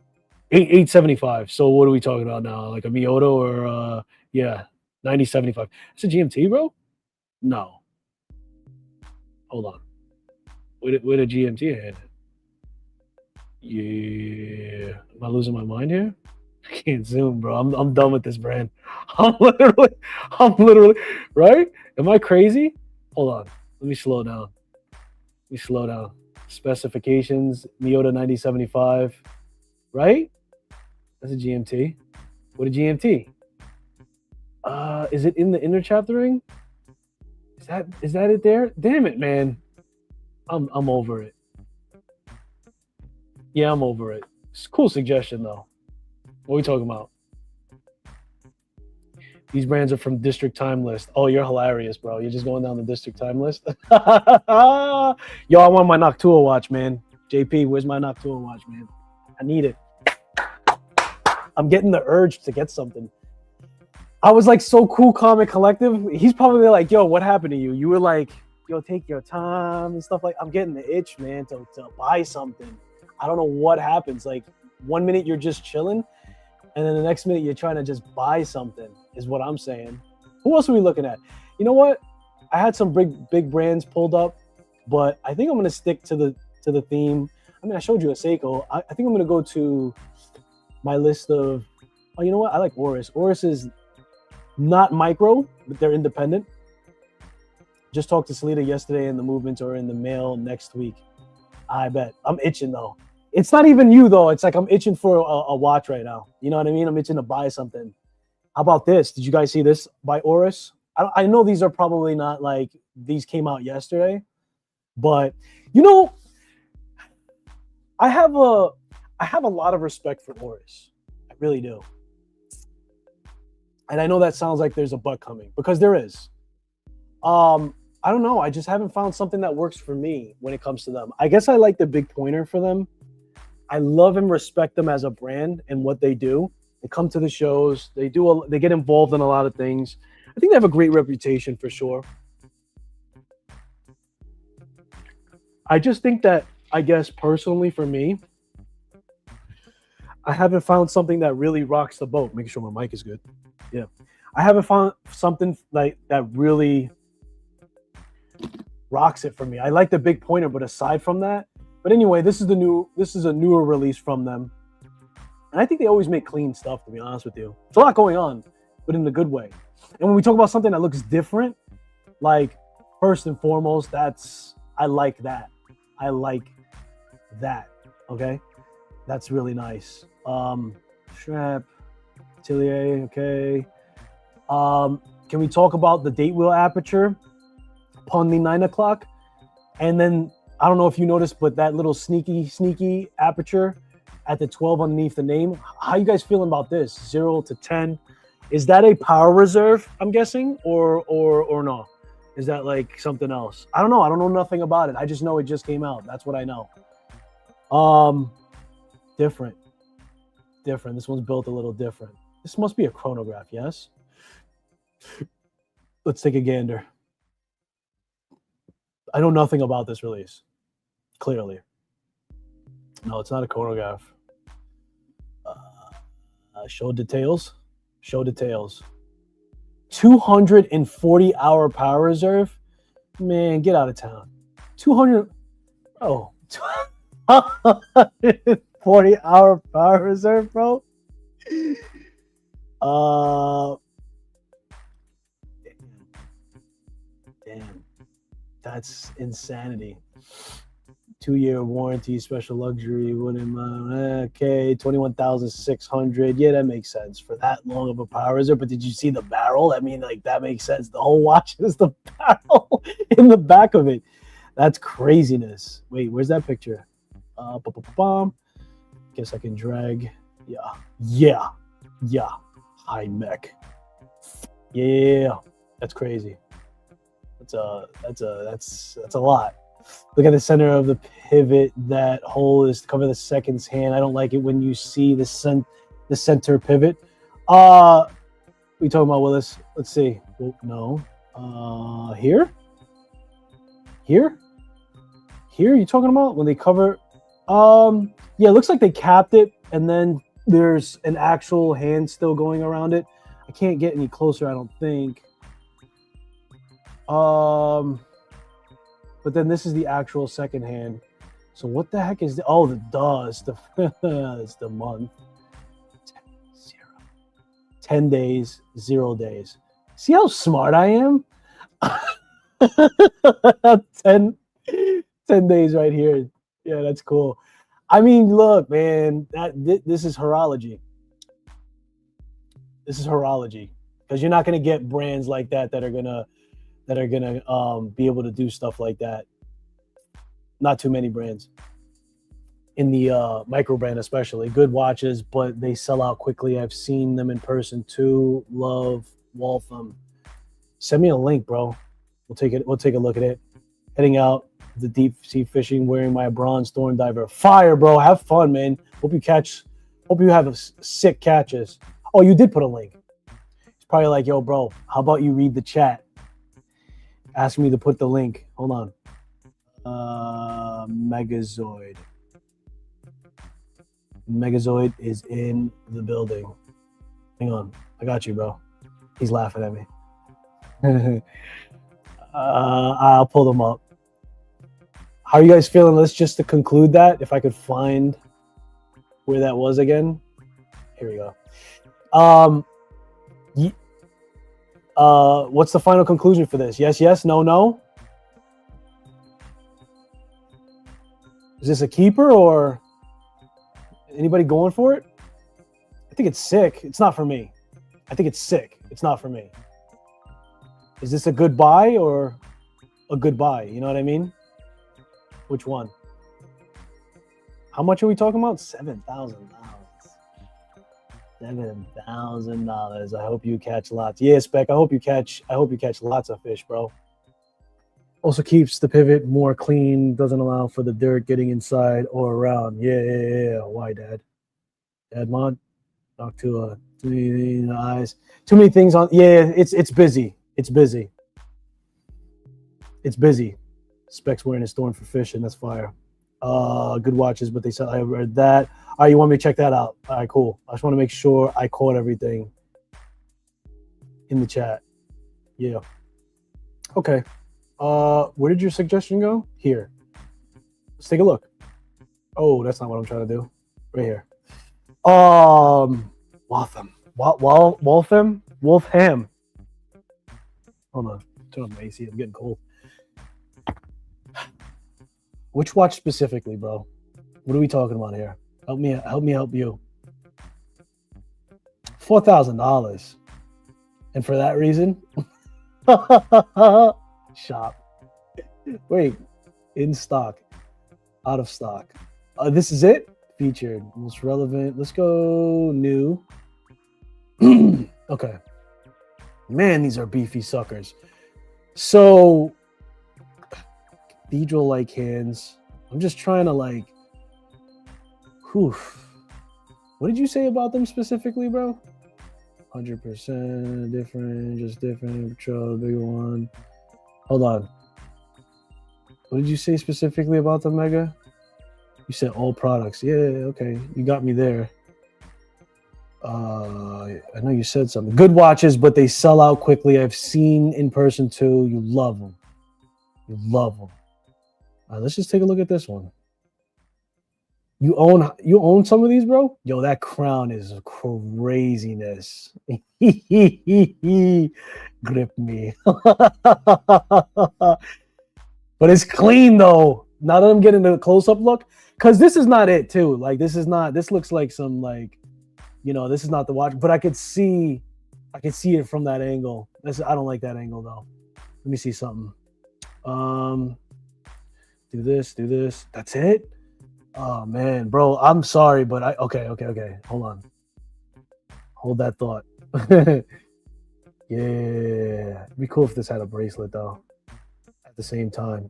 875. So what are we talking about now? Like a Miyota or yeah, 9075. It's a GMT, bro? No. Hold on. Where did GMT head? Yeah. Am I losing my mind here? I can't zoom, bro. I'm done with this brand. I'm literally right? Am I crazy? Hold on. Let me slow down. Let me slow down. Specifications, Miyota 9075. Right? That's a GMT. What a GMT. Is it in the inner chaptering? Is that it there? Damn it, man. I'm over it. Yeah, I'm over it. It's a cool suggestion though. What are we talking about? These brands are from District Time List. Oh, you're hilarious, bro. You're just going down the District Time List. Yo, I want my Noctua watch, man. JP, where's my Noctua watch, man? I need it. I'm getting the urge to get something. I was like so cool, calm, and collective. He's probably like, yo, what happened to you? You were like, yo, take your time and stuff like. I'm getting the itch, man, to buy something. I don't know what happens. Like 1 minute you're just chilling, and then the next minute you're trying to just buy something. Is what I'm saying. Who else are we looking at? You know what? I had some big brands pulled up, but I think I'm gonna stick to the theme. I mean, I showed you a Seiko. I think I'm gonna go to my list of. Oh, you know what? I like Oris. Oris is not micro, but they're independent. Just talked to Salita yesterday, and the movements are in the mail next week. I bet. I'm itching though. It's not even you though. It's like I'm itching for a watch right now. You know what I mean? I'm itching to buy something. How about this? Did you guys see this by Oris? I know these are probably not like these came out yesterday, but I have a lot of respect for Oris. I really do. And I know that sounds like there's a but coming because there is. I don't know. I just haven't found something that works for me when it comes to them. I guess I like the big pointer for them. I love and respect them as a brand and what they do. They come to the shows. They get involved in a lot of things. I think they have a great reputation for sure. I just think that, I guess personally for me, I haven't found something that really rocks the boat. Making sure my mic is good. Yeah. I haven't found something like that really rocks it for me. I like the big pointer, but aside from that, but anyway, this is a newer release from them. And I think they always make clean stuff, to be honest with you. It's a lot going on, but in a good way. And when we talk about something that looks different, like first and foremost, I like that. I like that. Okay. That's really nice. Strap, Atelier, okay. Can we talk about the date wheel aperture upon the 9 o'clock? And then I don't know if you noticed, but that little sneaky aperture at the 12 underneath the name. How you guys feeling about this? 0 to 10. Is that a power reserve, I'm guessing, or no? Is that like something else? I don't know. I don't know nothing about it. I just know it just came out. That's what I know. Different. This one's built a little different. This must be a chronograph, yes? Let's take a gander. I know nothing about this release. Clearly. No, it's not a chronograph. Show details. 240-hour power reserve? Man, get out of town. 200. Oh. 40-hour power reserve, bro. Uh, damn, that's insanity. 2-year warranty, special luxury. What am I? Okay, 21,600. Yeah, that makes sense for that long of a power reserve. But did you see the barrel? I mean, like that makes sense. The whole watch is the barrel in the back of it. That's craziness. Wait, where's that picture? Bomb. Guess I can drag. Yeah. High mech. Yeah, that's crazy. That's a lot. Look at the center of the pivot. That hole is to cover the second's hand. I don't like it when you see the center pivot. We talking about Willis? Let's see. Oh, no. Here. You talking about when they cover? Yeah, it looks like they capped it, and then there's an actual hand still going around it. I can't get any closer, I don't think. But then this is the actual second hand. So what the heck is the? Oh, the dust. It's the month. 10 days, 0 days. See how smart I am? 10 days right here. Yeah, that's cool. I mean, look, man, this is horology. This is horology because you're not gonna get brands like that that are gonna be able to do stuff like that. Not too many brands in the micro brand, especially good watches, but they sell out quickly. I've seen them in person too. Love Waltham. Send me a link, bro. We'll take it. We'll take a look at it. Heading out the deep sea fishing, wearing my bronze storm diver. Fire, bro. Have fun, man. Hope you have sick catches. Oh, you did put a link. It's probably like, yo, bro, how about you read the chat? Ask me to put the link. Hold on. Megazoid. Megazoid is in the building. Hang on. I got you, bro. He's laughing at me. I'll pull them up. How are you guys feeling? Let's just to conclude that. If I could find where that was again. Here we go. What's the final conclusion for this? Yes, no. Is this a keeper or anybody going for it? I think it's sick. It's not for me. I think it's sick. It's not for me. Is this a good buy or a good buy? You know what I mean? Which one? How much are we talking about? $7,000. $7,000. I hope you catch lots. Yeah, Spec. I hope you catch lots of fish, bro. Also keeps the pivot more clean. Doesn't allow for the dirt getting inside or around. Yeah. Why, Dad? Dad mod. Talk to too many eyes. Too many things on. Yeah, it's busy. It's busy. Specs wearing his thorn for fishing. That's fire. Good watches, but they said I read that. All right, you want me to check that out? All right, cool. I just want to make sure I caught everything in the chat. Yeah. Okay. Where did your suggestion go? Here. Let's take a look. Oh, that's not what I'm trying to do. Right here. Waltham. Wolfham. Hold on. Turn on my AC. I'm getting cold. Which watch specifically, bro? What are we talking about here? Help me help you. $4,000. And for that reason? Shop. Wait. In stock. Out of stock. This is it? Featured. Most relevant. Let's go new. Okay. Man, these are beefy suckers. So, cathedral-like hands. I'm just trying to like... Whew. What did you say about them specifically, bro? 100% different, just different. Patrol, bigger one. Hold on. What did you say specifically about the Mega? You said all products. Yeah, okay. You got me there. I know you said something. Good watches, but they sell out quickly. I've seen in person too. You love them. You love them. All right, let's just take a look at this one. You own some of these, bro? Yo, that crown is craziness. Grip me. But it's clean though. Now that I'm getting a close-up look, because this is not it too. Like this looks like some like, this is not the watch, but I can see it from that angle. I don't like that angle though. Let me see something. Do this. That's it. Oh man, bro, I'm sorry, but okay. Hold on. Hold that thought. Yeah. It'd be cool if this had a bracelet though. At the same time.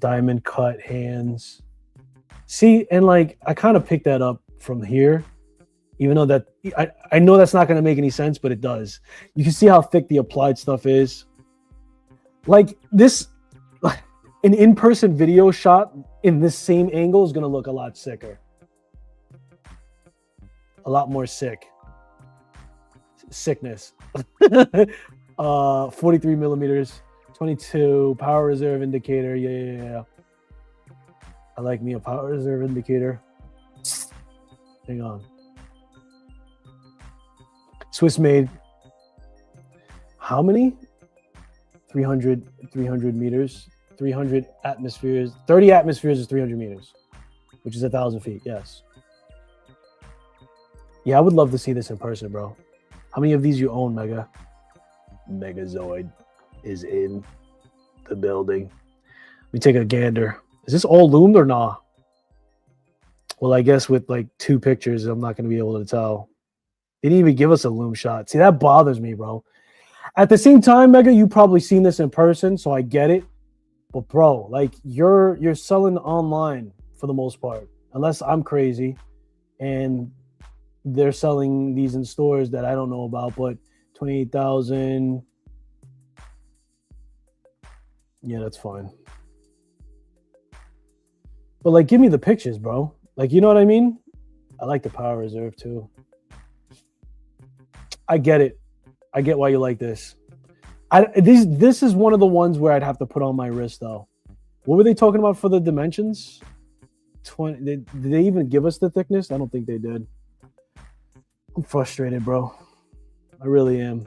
Diamond cut hands. See, and like I kind of picked that up from here, even though that I know that's not gonna make any sense, but it does. You can see how thick the applied stuff is. Like this, an in-person video shot in this same angle is gonna look a lot sicker. A lot more sickness. 43 millimeters, 22 power reserve indicator. Yeah. I like me a power reserve indicator. Hang on. Swiss made. How many? 300 meters, 300 atmospheres. 30 atmospheres is 300 meters, which is 1,000 feet. Yes. Yeah, I would love to see this in person, bro. How many of these you own, Mega? Megazoid is in the building. Let me take a gander. Is this all loomed or nah? Well, I guess with like 2 pictures, I'm not going to be able to tell. They didn't even give us a loom shot. See, that bothers me, bro. At the same time, Mega, you probably seen this in person, so I get it. But bro, like you're selling online for the most part, unless I'm crazy, and they're selling these in stores that I don't know about. But 28,000. Yeah, that's fine. But like, give me the pictures, bro. Like, you know what I mean? I like the power reserve too. I get it. I get why you like this. This is one of the ones where I'd have to put on my wrist though. What were they talking about for the dimensions? 20. Did they even give us the thickness? I don't think they did. I'm frustrated, bro. I really am.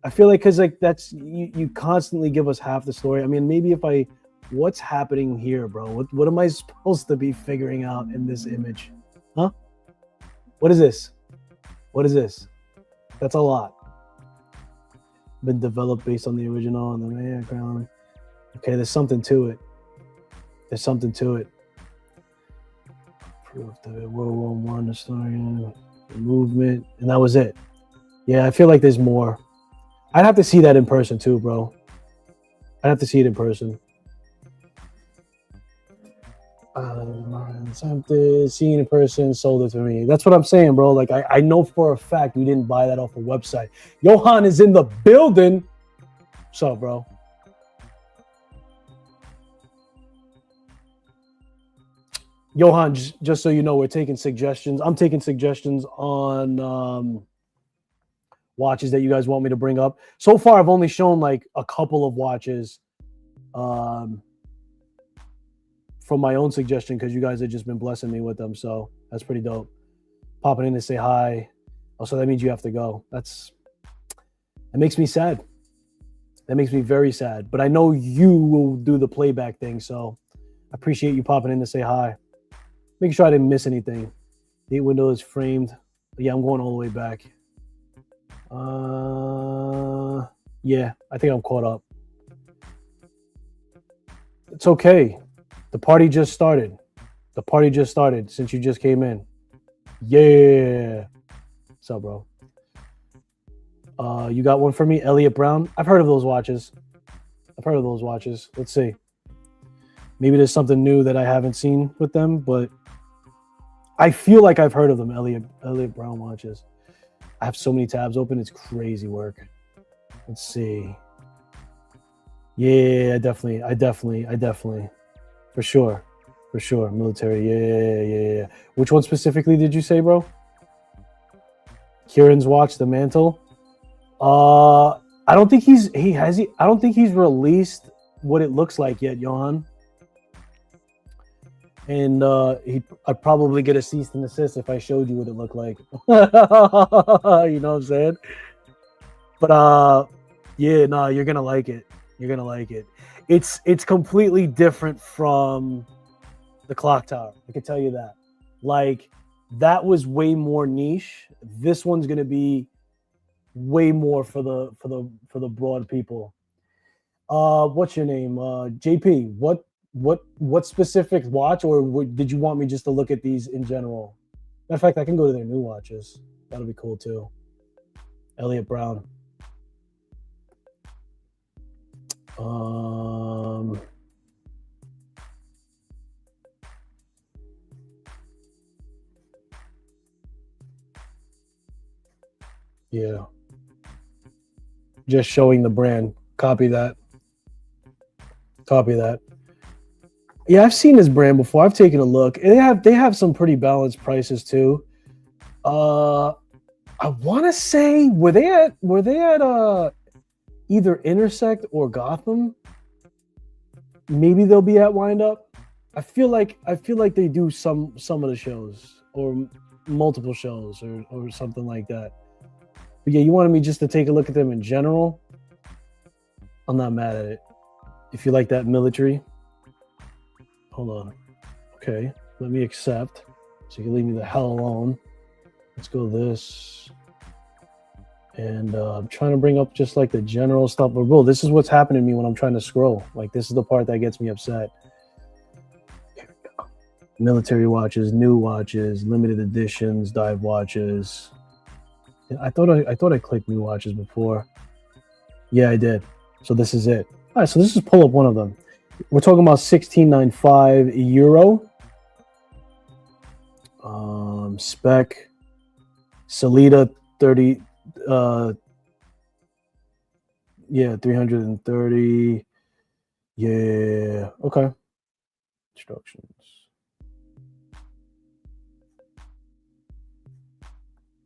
I feel like because like that's you constantly give us half the story. I mean, maybe if what's happening here, bro? What am I supposed to be figuring out in this image? Huh? What is this? What is this? That's a lot. Been developed based on the original and the background. Okay, there's something to it. There's something to it. Proof that World War I, the story, the movement, and that was it. Yeah, I feel like there's more. I'd have to see that in person too, bro. I'd have to see it in person. Something seen in person, sold it to me. That's what I'm saying, bro. Like I know for a fact we didn't buy that off a website. Johan is in the building. What's up, bro? Johan, just so you know, we're taking suggestions. I'm taking suggestions on watches that you guys want me to bring up. So far, I've only shown like a couple of watches from my own suggestion because you guys have just been blessing me with them. So that's pretty dope. Popping in to say hi. Also, that means you have to go. That makes me sad. That makes me very sad. But I know you will do the playback thing. So I appreciate you popping in to say hi. Making sure I didn't miss anything. The window is framed. But yeah, I'm going all the way back. Yeah, I think I'm caught up. It's okay. The party just started. The party just started since you just came in. Yeah. What's up, bro? You got one for me? Elliot Brown? I've heard of those watches. Let's see. Maybe there's something new that I haven't seen with them, but I feel like I've heard of them, Elliot Brown watches. I have so many tabs open. It's crazy work. Let's see. Yeah, I definitely. For sure. Military. Yeah. Which one specifically did you say, bro? Kieran's watch, the mantle. I don't think I don't think he's released what it looks like yet, Johan. and I'd probably get a cease and desist if I showed you what it looked like. You know what I'm saying? But yeah, no, you're gonna like it. You're gonna like it. It's completely different from the clock tower. I can tell you that. Like that was way more niche. This one's gonna be way more for the broad people. What's your name? JP. What specific watch, or did you want me just to look at these in general? Matter of fact, I can go to their new watches. That'll be cool too. Elliot Brown. Yeah. Just showing the brand. Copy that. Copy that. Yeah, I've seen this brand before. I've taken a look. They have some pretty balanced prices too. I want to say were they at either Intersect or Gotham? Maybe they'll be at Wind Up. I feel like they do some of the shows or multiple shows or something like that. But yeah, you wanted me just to take a look at them in general. I'm not mad at it. If you like that military, hold on. Okay, let me accept. So you can leave me the hell alone. Let's go this. And I'm trying to bring up just like the general stuff. But bro, this is what's happening to me when I'm trying to scroll. Like this is the part that gets me upset. Here we go. Military watches, new watches, limited editions, dive watches. I thought I clicked new watches before. Yeah, I did. So this is it. All right, so this is pull up one of them. We're talking about 1695 euro. Spec. Salida 30. Yeah, 330. Yeah. Okay. Instructions.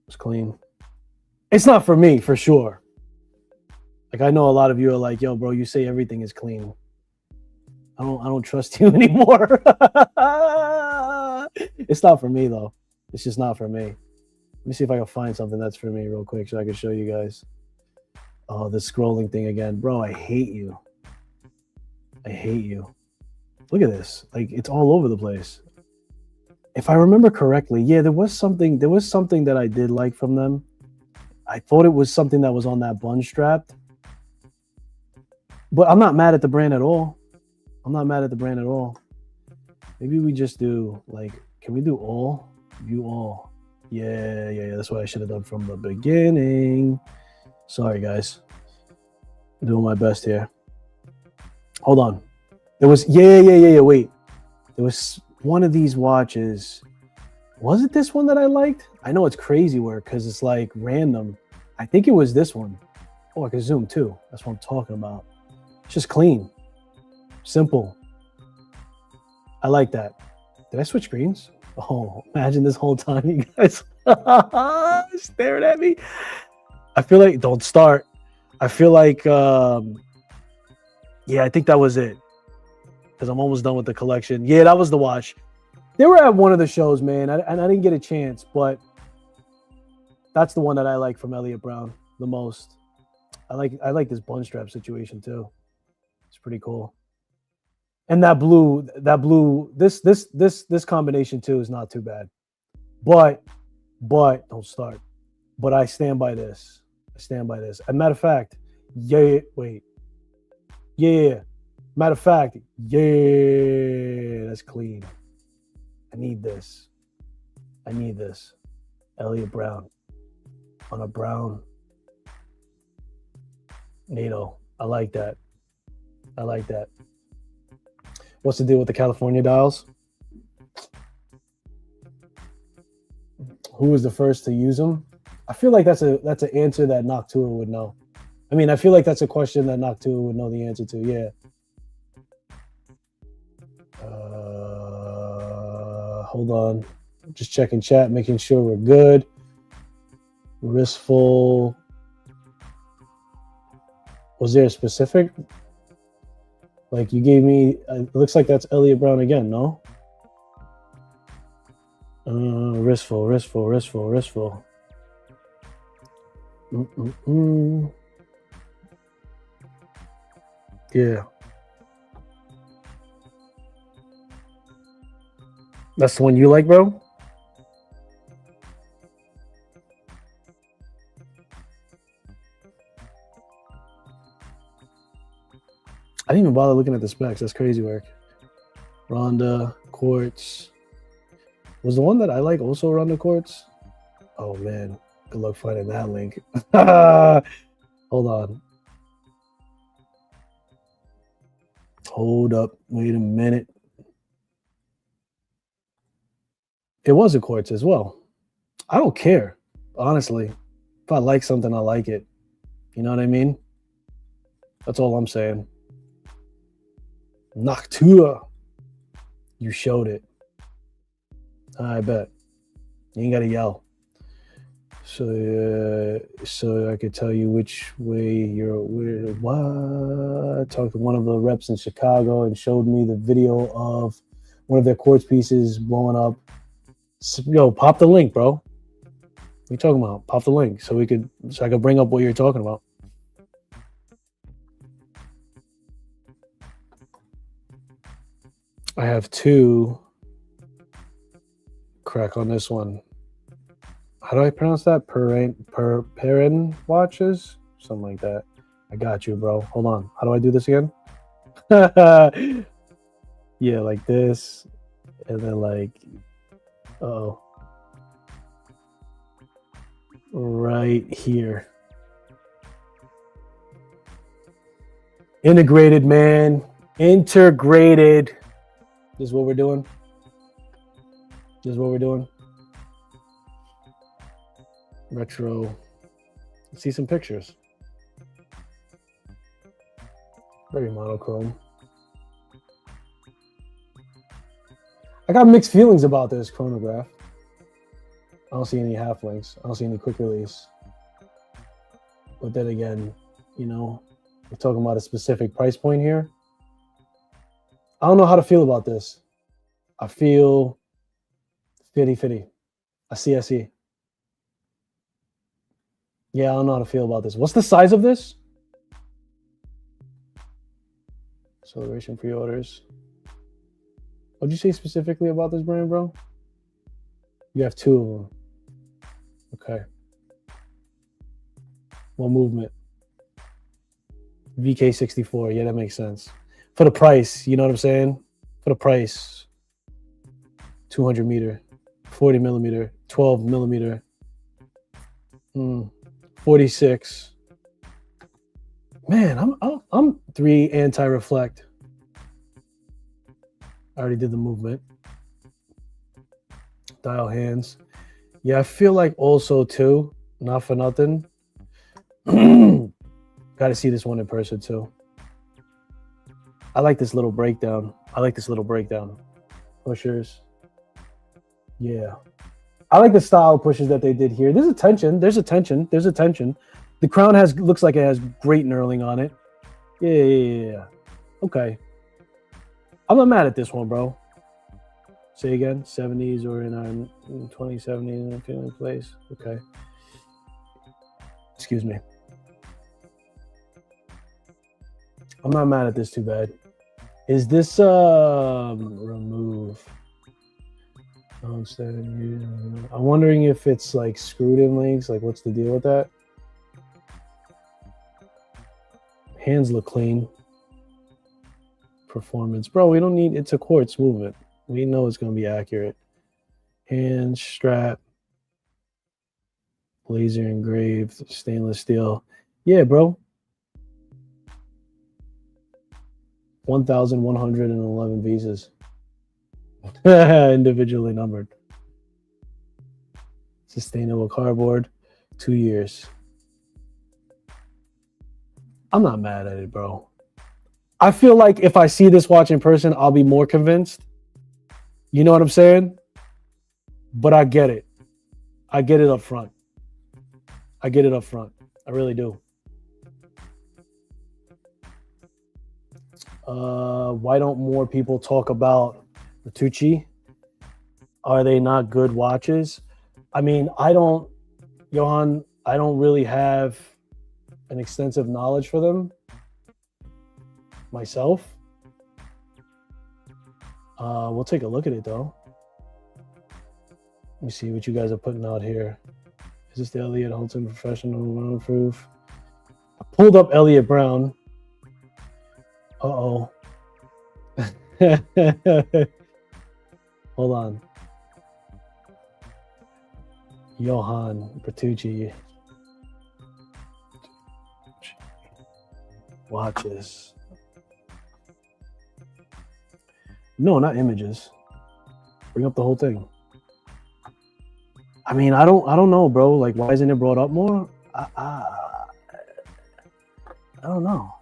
It's clean. It's not for me, for sure. Like I know a lot of you are like, yo, bro, you say everything is clean. I don't trust you anymore. It's not for me though. It's just not for me. Let me see if I can find something that's for me real quick so I can show you guys. Oh, the scrolling thing again. Bro, I hate you. I hate you. Look at this. Like it's all over the place. If I remember correctly, yeah, there was something that I did like from them. I thought it was something that was on that bun strap. But I'm not mad at the brand at all. I'm not mad at the brand at all. Maybe we just do like, can we do all? View all. Yeah. That's what I should have done from the beginning. Sorry, guys. I'm doing my best here. Hold on. There was, wait. There was one of these watches. Was it this one that I liked? I know it's crazy work because it's like random. I think it was this one. Oh, I can zoom too. That's what I'm talking about. It's just clean. Simple. I like that. Did I switch screens? Oh, imagine this whole time you guys staring at me. I feel like, don't start. I feel like, yeah, I think that was it. Because I'm almost done with the collection. Yeah, that was the watch. They were at one of the shows, man, and I didn't get a chance, but that's the one that I like from Elliot Brown the most. I like this bun strap situation too. It's pretty cool. And that blue, this combination too is not too bad. But don't start. But I stand by this. As a matter of fact, matter of fact, that's clean. I need this. Elliot Brown on a brown NATO. I like that. What's the deal with the California dials? Who was the first to use them? I feel like that's an answer that Noctua would know. I mean, I feel like that's a question that Noctua would know the answer to. Yeah. Hold on. Just checking chat, making sure we're good. Wristful. Was there a specific? Like you gave me, it looks like that's Elliot Brown again, no? Wristful, wristful, wristful, wristful. Yeah. That's the one you like, bro? I didn't even bother looking at the specs. That's crazy work. Ronda, Quartz. Was the one that I like also Ronda Quartz? Oh, man. Good luck finding that link. Hold on. Hold up. Wait a minute. It was a Quartz as well. I don't care, honestly. If I like something, I like it. You know what I mean? That's all I'm saying. Noctua. You showed it. I bet. You ain't got to yell. So I could tell you which way you're. What? I talked to one of the reps in Chicago and showed me the video of one of their quartz pieces blowing up. Yo, pop the link, bro. What are you talking about? Pop the link so I could bring up what you're talking about. I have two. Crack on this one. How do I pronounce that? Perrin watches? Something like that. I got you, bro. Hold on. How do I do this again? Yeah, like this. And then like, oh. Right here. Integrated, man. Integrated. This is what we're doing. This is what we're doing. Retro. Let's see some pictures. Very monochrome. I got mixed feelings about this chronograph. I don't see any half links. I don't see any quick release. But then again, you know, we're talking about a specific price point here. I don't know how to feel about this. I feel 50-50. I see. Yeah, I don't know how to feel about this. What's the size of this? Celebration pre-orders. What'd you say specifically about this brand, bro? You have two of them. Okay. One movement. VK64. Yeah, that makes sense. For the price, you know what I'm saying? For the price. 200 meter, 40 millimeter, 12 millimeter, 46. Man, I'm 3 anti-reflect. I already did the movement. Dial hands. Yeah, I feel like also too, not for nothing. Got to see this one in person too. I like this little breakdown. Pushers. Yeah. I like the style pushes that they did here. There's attention. The crown looks like it has great knurling on it. Yeah. Okay. I'm not mad at this one, bro. Say again. 70s or in our 2070 in a feeling place. Okay. Excuse me. I'm not mad at this too bad. Is this remove? I'm wondering if it's like screwed in links. Like, what's the deal with that? Hands look clean. Performance, bro. We don't need. It's a quartz movement. We know it's going to be accurate. Hand strap. Laser engraved stainless steel. Yeah, bro. 1,111 pieces. Individually numbered. Sustainable cardboard. 2 years. I'm not mad at it, bro. I feel like if I see this watch in person, I'll be more convinced. You know what I'm saying? But I get it. I get it up front. I really do. Why don't more people talk about Bertucci? Are they not good watches? I mean, Johan, I don't really have an extensive knowledge for them myself. We'll take a look at it though. Let me see what you guys are putting out here. Is this the Elliott Hulton Professional Proof? I pulled up Elliott Brown. Uh-oh. Hold on. Johan Bertucci. Watches. No, not images. Bring up the whole thing. I mean, I don't know, bro. Like, why isn't it brought up more? I don't know.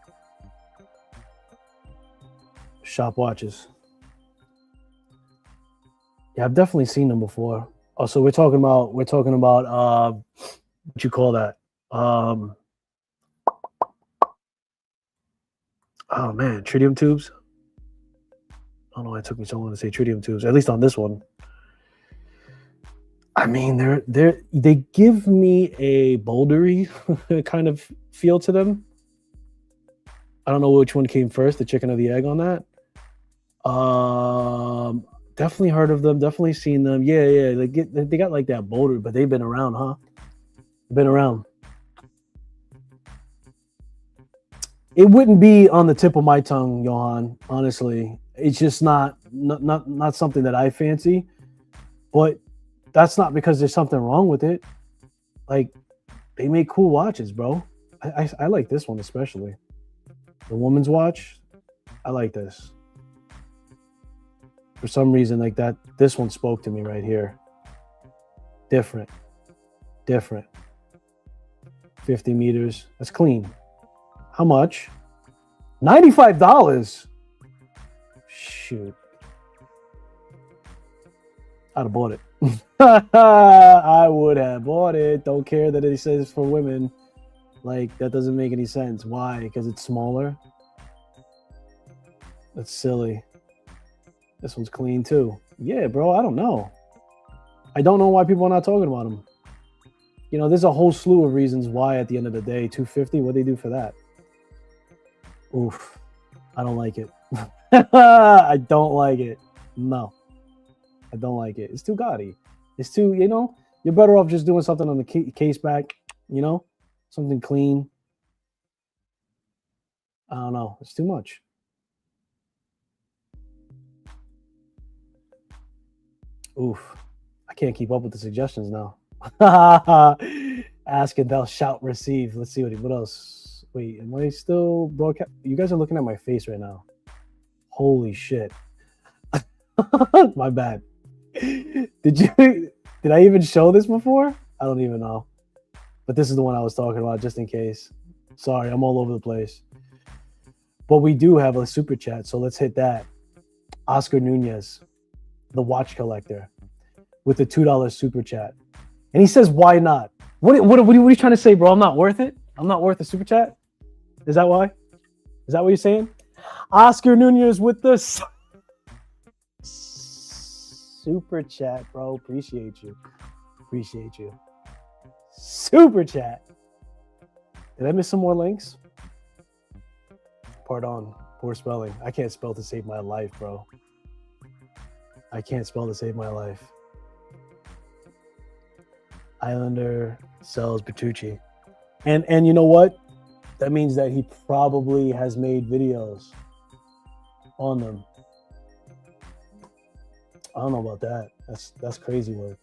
Shop watches. Yeah, I've definitely seen them before. Oh, so we're talking about what you call that? Oh man, tritium tubes. I don't know why it took me so long to say tritium tubes. At least on this one. I mean, they give me a bouldery kind of feel to them. I don't know which one came first, the chicken or the egg on that. Definitely heard of them. Definitely seen them. Yeah. They got like that boulder, but they've been around, huh? Been around. It wouldn't be on the tip of my tongue, Johan. Honestly, it's just not something that I fancy. But that's not because there's something wrong with it. Like, they make cool watches, bro. I like this one especially. The woman's watch. I like this. For some reason, like that, this one spoke to me right here. Different. 50 meters. That's clean. How much? $95. Shoot. I'd have bought it. I would have bought it. Don't care that it says for women. Like, that doesn't make any sense. Why? Because it's smaller? That's silly. This one's clean too. Yeah, bro, I don't know. I don't know why people are not talking about them. You know, there's a whole slew of reasons why at the end of the day, $250, what they do for that? Oof. I don't like it. I don't like it. No. I don't like it. It's too gaudy. It's too, you're better off just doing something on the case back, something clean. I don't know. It's too much. Oof. I can't keep up with the suggestions now. Ask and thou shalt receive. Let's see what else. Wait, am I still broadcast? You guys are looking at my face right now. Holy shit. My bad. Did I even show this before? I don't even know. But this is the one I was talking about, just in case. Sorry, I'm all over the place. But we do have a super chat, so let's hit that. Oscar Nunez, the watch collector, with the $2 super chat. And he says, why not? What are you trying to say, bro? I'm not worth it? I'm not worth a super chat? Is that why? Is that what you're saying? Oscar Nunez with the super chat, bro. Appreciate you. Super chat. Did I miss some more links? Pardon. Poor spelling. I can't spell to save my life, bro. I can't spell to save my life. Islander sells Bertucci. And you know what? That means that he probably has made videos on them. I don't know about that. That's crazy work.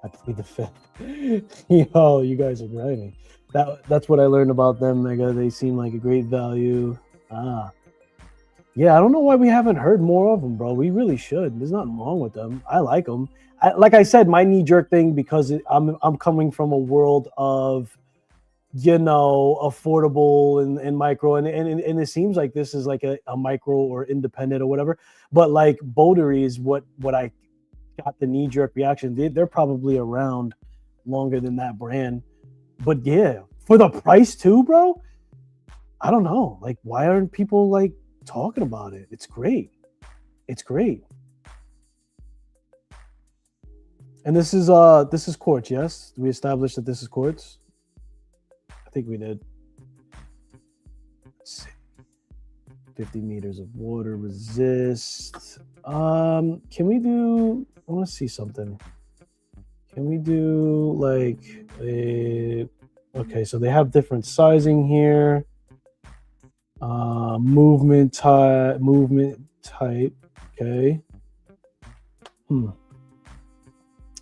I plead the fifth. Yo, you guys are grinding. That's what I learned about them, Mega. They seem like a great value. Yeah, I don't know why we haven't heard more of them, bro. We really should. There's nothing wrong with them. I like them. Like I said, my knee-jerk thing, because I'm coming from a world of, affordable and micro, and it seems like this is like a micro or independent or whatever. But like Bouldery is what I got the knee-jerk reaction. They're probably around longer than that brand. But yeah, for the price too, bro. I don't know. Like, why aren't people like talking about it? It's great. And this is quartz, yes? We established that this is quartz. I think we did. Let's see. 50 meters of water resist. Can we do? I want to see something. Can we do like a? Okay, so they have different sizing here. Movement type. Okay. I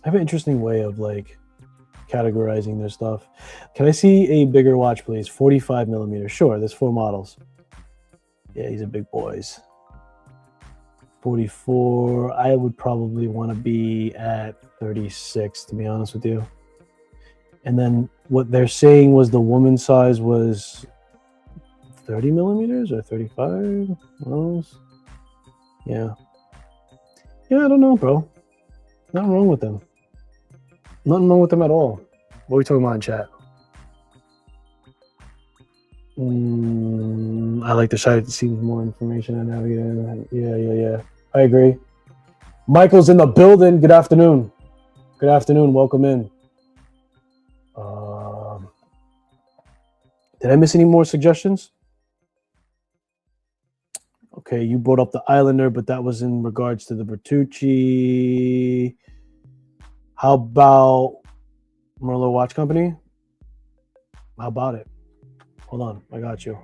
have an interesting way of like categorizing their stuff. Can I see a bigger watch, please? 45 millimeters. Sure, there's 4 models. Yeah, these are big boys. 44. I would probably want to be at 36, to be honest with you. And then what they're saying was the woman's size was 30 millimeters or 35. Yeah. Yeah, I don't know, bro. Nothing wrong with them. Nothing wrong with them at all. What are we talking about in chat? I like the site to see more information and navigate. Yeah. I agree. Michael's in the building. Good afternoon. Good afternoon. Welcome in. Did I miss any more suggestions? Okay, you brought up the Islander, but that was in regards to the Bertucci. How about Merlot Watch Company? How about it? Hold on, I got you.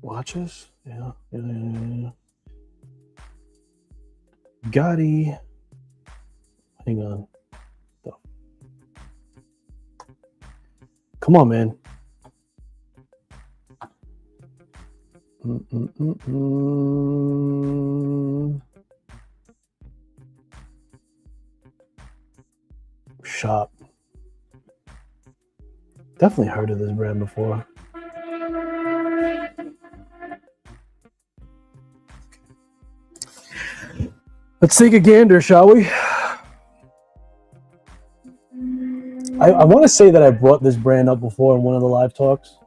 Watches? Yeah. Gotti. Hang on. Come on, man. Shop. Definitely heard of this brand before. Let's take a gander, shall we? I want to say that I brought this brand up before in one of the live talks,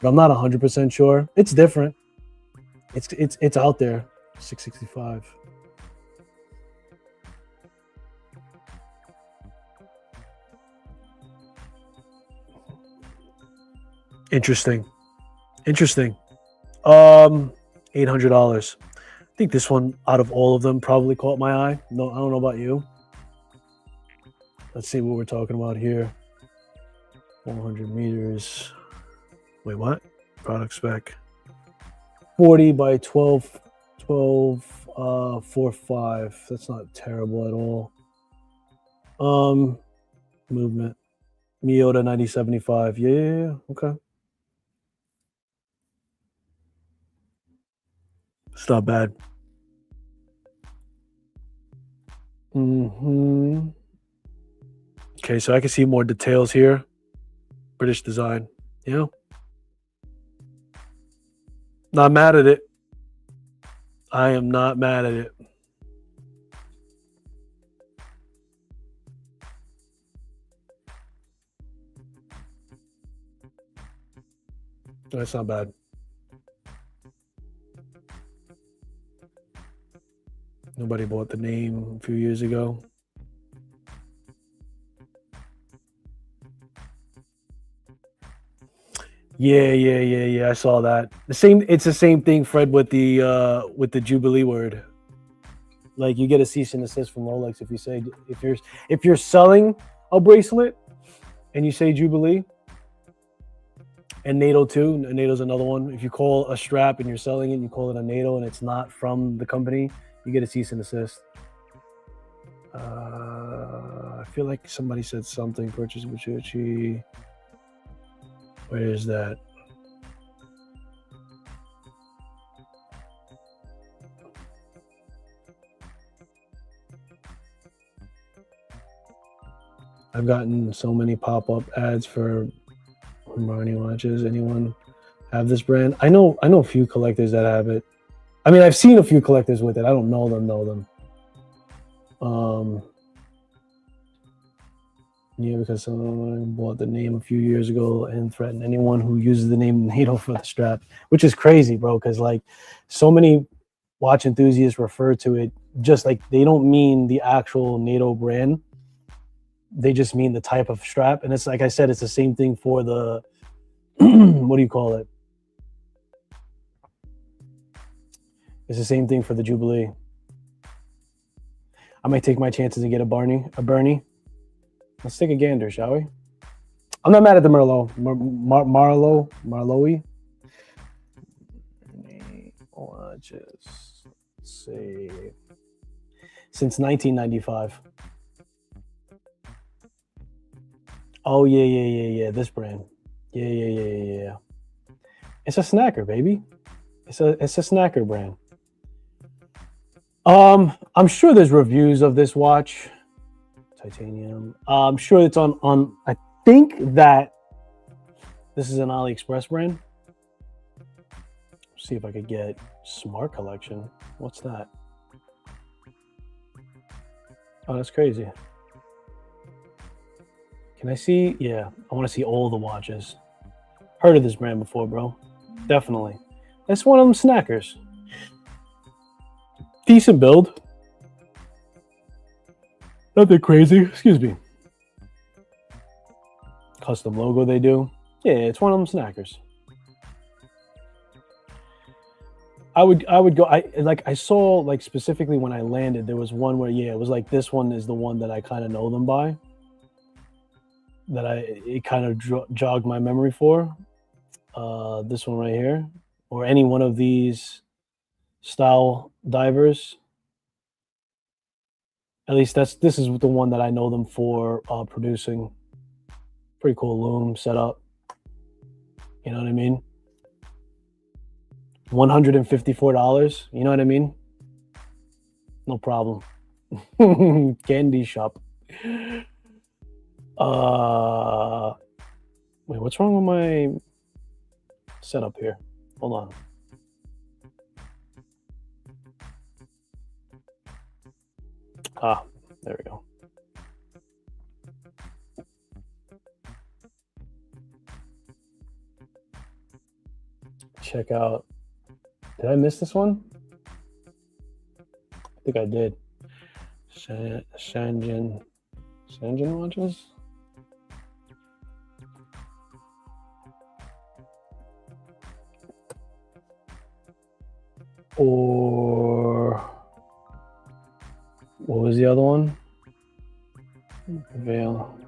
but I'm not 100% sure. It's different. It's out there. 665. Interesting. $800. I think this one out of all of them probably caught my eye. No, I don't know about you. Let's see what we're talking about here. 400 meters. Wait, what? Product spec. 40 by 12, 4.5. That's not terrible at all. Movement. Miyota 9075. Yeah. Okay. It's not bad. Okay, so I can see more details here. British design. Yeah. Not mad at it. I am not mad at it. That's not bad. Nobody bought the name a few years ago. Yeah. I saw that. It's the same thing, Fred, with the Jubilee word. Like you get a cease and desist from Rolex if you say if you're selling a bracelet and you say Jubilee. And NATO too. NATO's another one. If you call a strap and you're selling it, and you call it a NATO and it's not from the company, you get a cease and desist. I feel like somebody said something. Purchase Bertucci. Where is that? I've gotten so many pop-up ads for Armani watches. Anyone have this brand? I know a few collectors that have it. I mean, I've seen a few collectors with it. I don't know them. Yeah, because someone bought the name a few years ago and threatened anyone who uses the name NATO for the strap, which is crazy, bro. Because like, so many watch enthusiasts refer to it just like they don't mean the actual NATO brand. They just mean the type of strap, and it's like I said, it's the same thing for the what do you call it? It's the same thing for the Jubilee. I might take my chances and get a Bernie. Let's take a gander, shall we? I'm not mad at the Merlot. Marlowe. Watches. Let's see. Since 1995. Oh yeah. This brand. Yeah. It's a snacker, baby. It's a snacker brand. I'm sure there's reviews of this watch. Titanium. I'm sure it's on. I think that this is an AliExpress brand. See if I could get Smart Collection. What's that? Oh, that's crazy. Can I see? Yeah, I want to see all the watches. Heard of this brand before, bro. Definitely. That's one of them snackers. Decent build. Nothing crazy. Excuse me. Custom logo they do. Yeah, it's one of them snackers. I would go. I saw like specifically when I landed, there was one where it was like this one is the one that I kind of know them by. That it kind of jogged my memory for. This one right here, or any one of these style divers. At least this is the one that I know them for producing. Pretty cool loom setup. You know what I mean? $154. You know what I mean? No problem. Candy shop. Wait, what's wrong with my setup here? Hold on. There we go. Check out. Did I miss this one? I think I did. Sanjin watches? Or what was the other one? Veil.